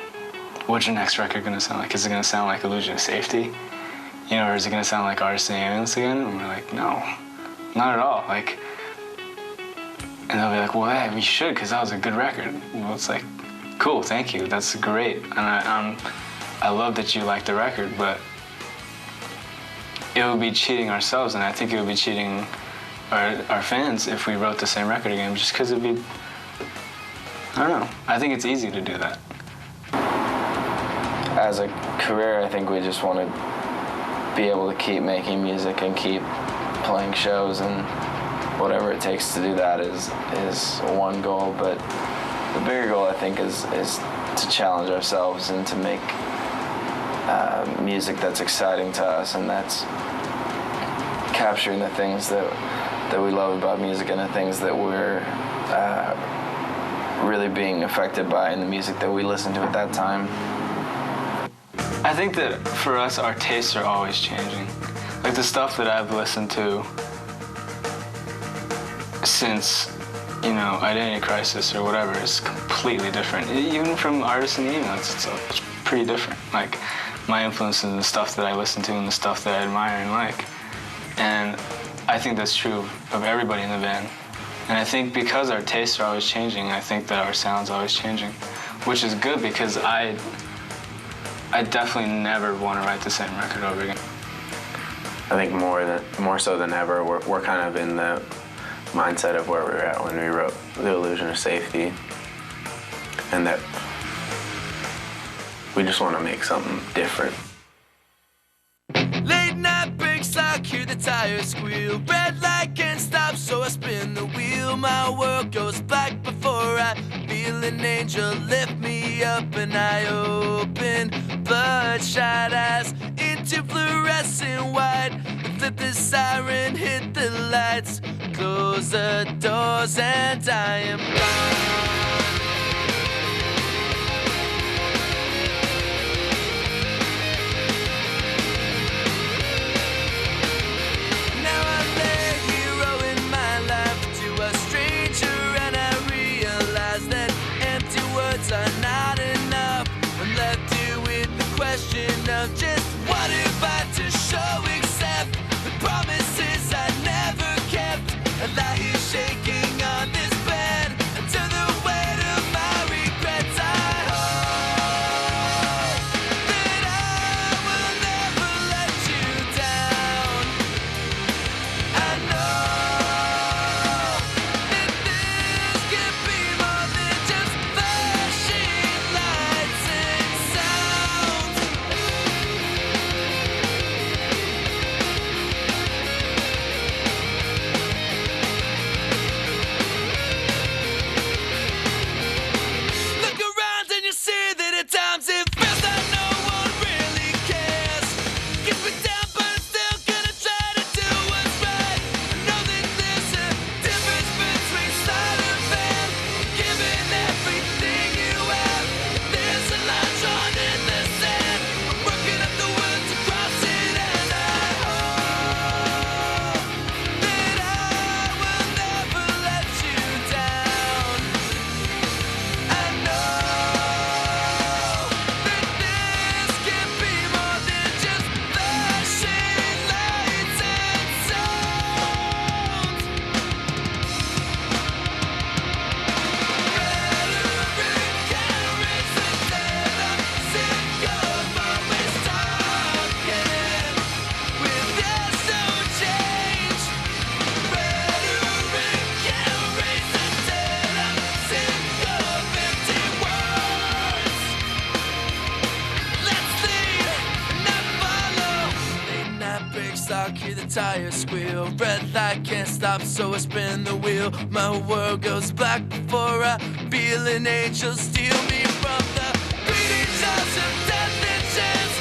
what's your next record gonna sound like? Is it gonna sound like Illusion of Safety? You know, or is it gonna sound like Artists and Aliens again? And we're like, no, not at all. Like, and they'll be like, well, hey, we should, because that was a good record. Well, it's like, cool, thank you, that's great. And I love that you like the record, but it would be cheating ourselves, and I think it would be cheating our fans if we wrote the same record again, just because it'd be, I don't know. I think it's easy to do that. As a career, I think we just want to be able to keep making music and keep playing shows, and whatever it takes to do that is one goal. But the bigger goal, I think, is to challenge ourselves and to make music that's exciting to us, and that's capturing the things that we love about music and the things that we're really being affected by in the music that we listen to at that time. I think that for us, our tastes are always changing. Like, the stuff that I've listened to since, you know, Identity Crisis or whatever is completely different. Even from Artists and Aliens, it's pretty different. Like, my influences and the stuff that I listen to and the stuff that I admire and like. And I think that's true of everybody in the band. And I think because our tastes are always changing, I think that our sound's always changing, which is good, because I definitely never want to write the same record over again. I think more so than ever, we're kind of in the mindset of where we were at when we wrote The Illusion of Safety, and that we just want to make something different. Late night breaks, I hear the tires squeal. Red light can't stop, so I spin the wheel. My world goes black before I feel an angel lift me up, and I open bloodshot eyes into fluorescent white. Flip the siren, hit the lights, close the doors, and I am gone. Are not enough. I'm left here with the question of just what if I to show, accept the promises I never kept. I lie here shaking on this bed until the weight of my regrets. I hope that I will never let you down. I know that this can be more than just lights and sound. stuck, hear the tires squeal. Red light can't stop, so I spin the wheel. My world goes black before I feel an angel steal me from the greedy jaws of death and chance.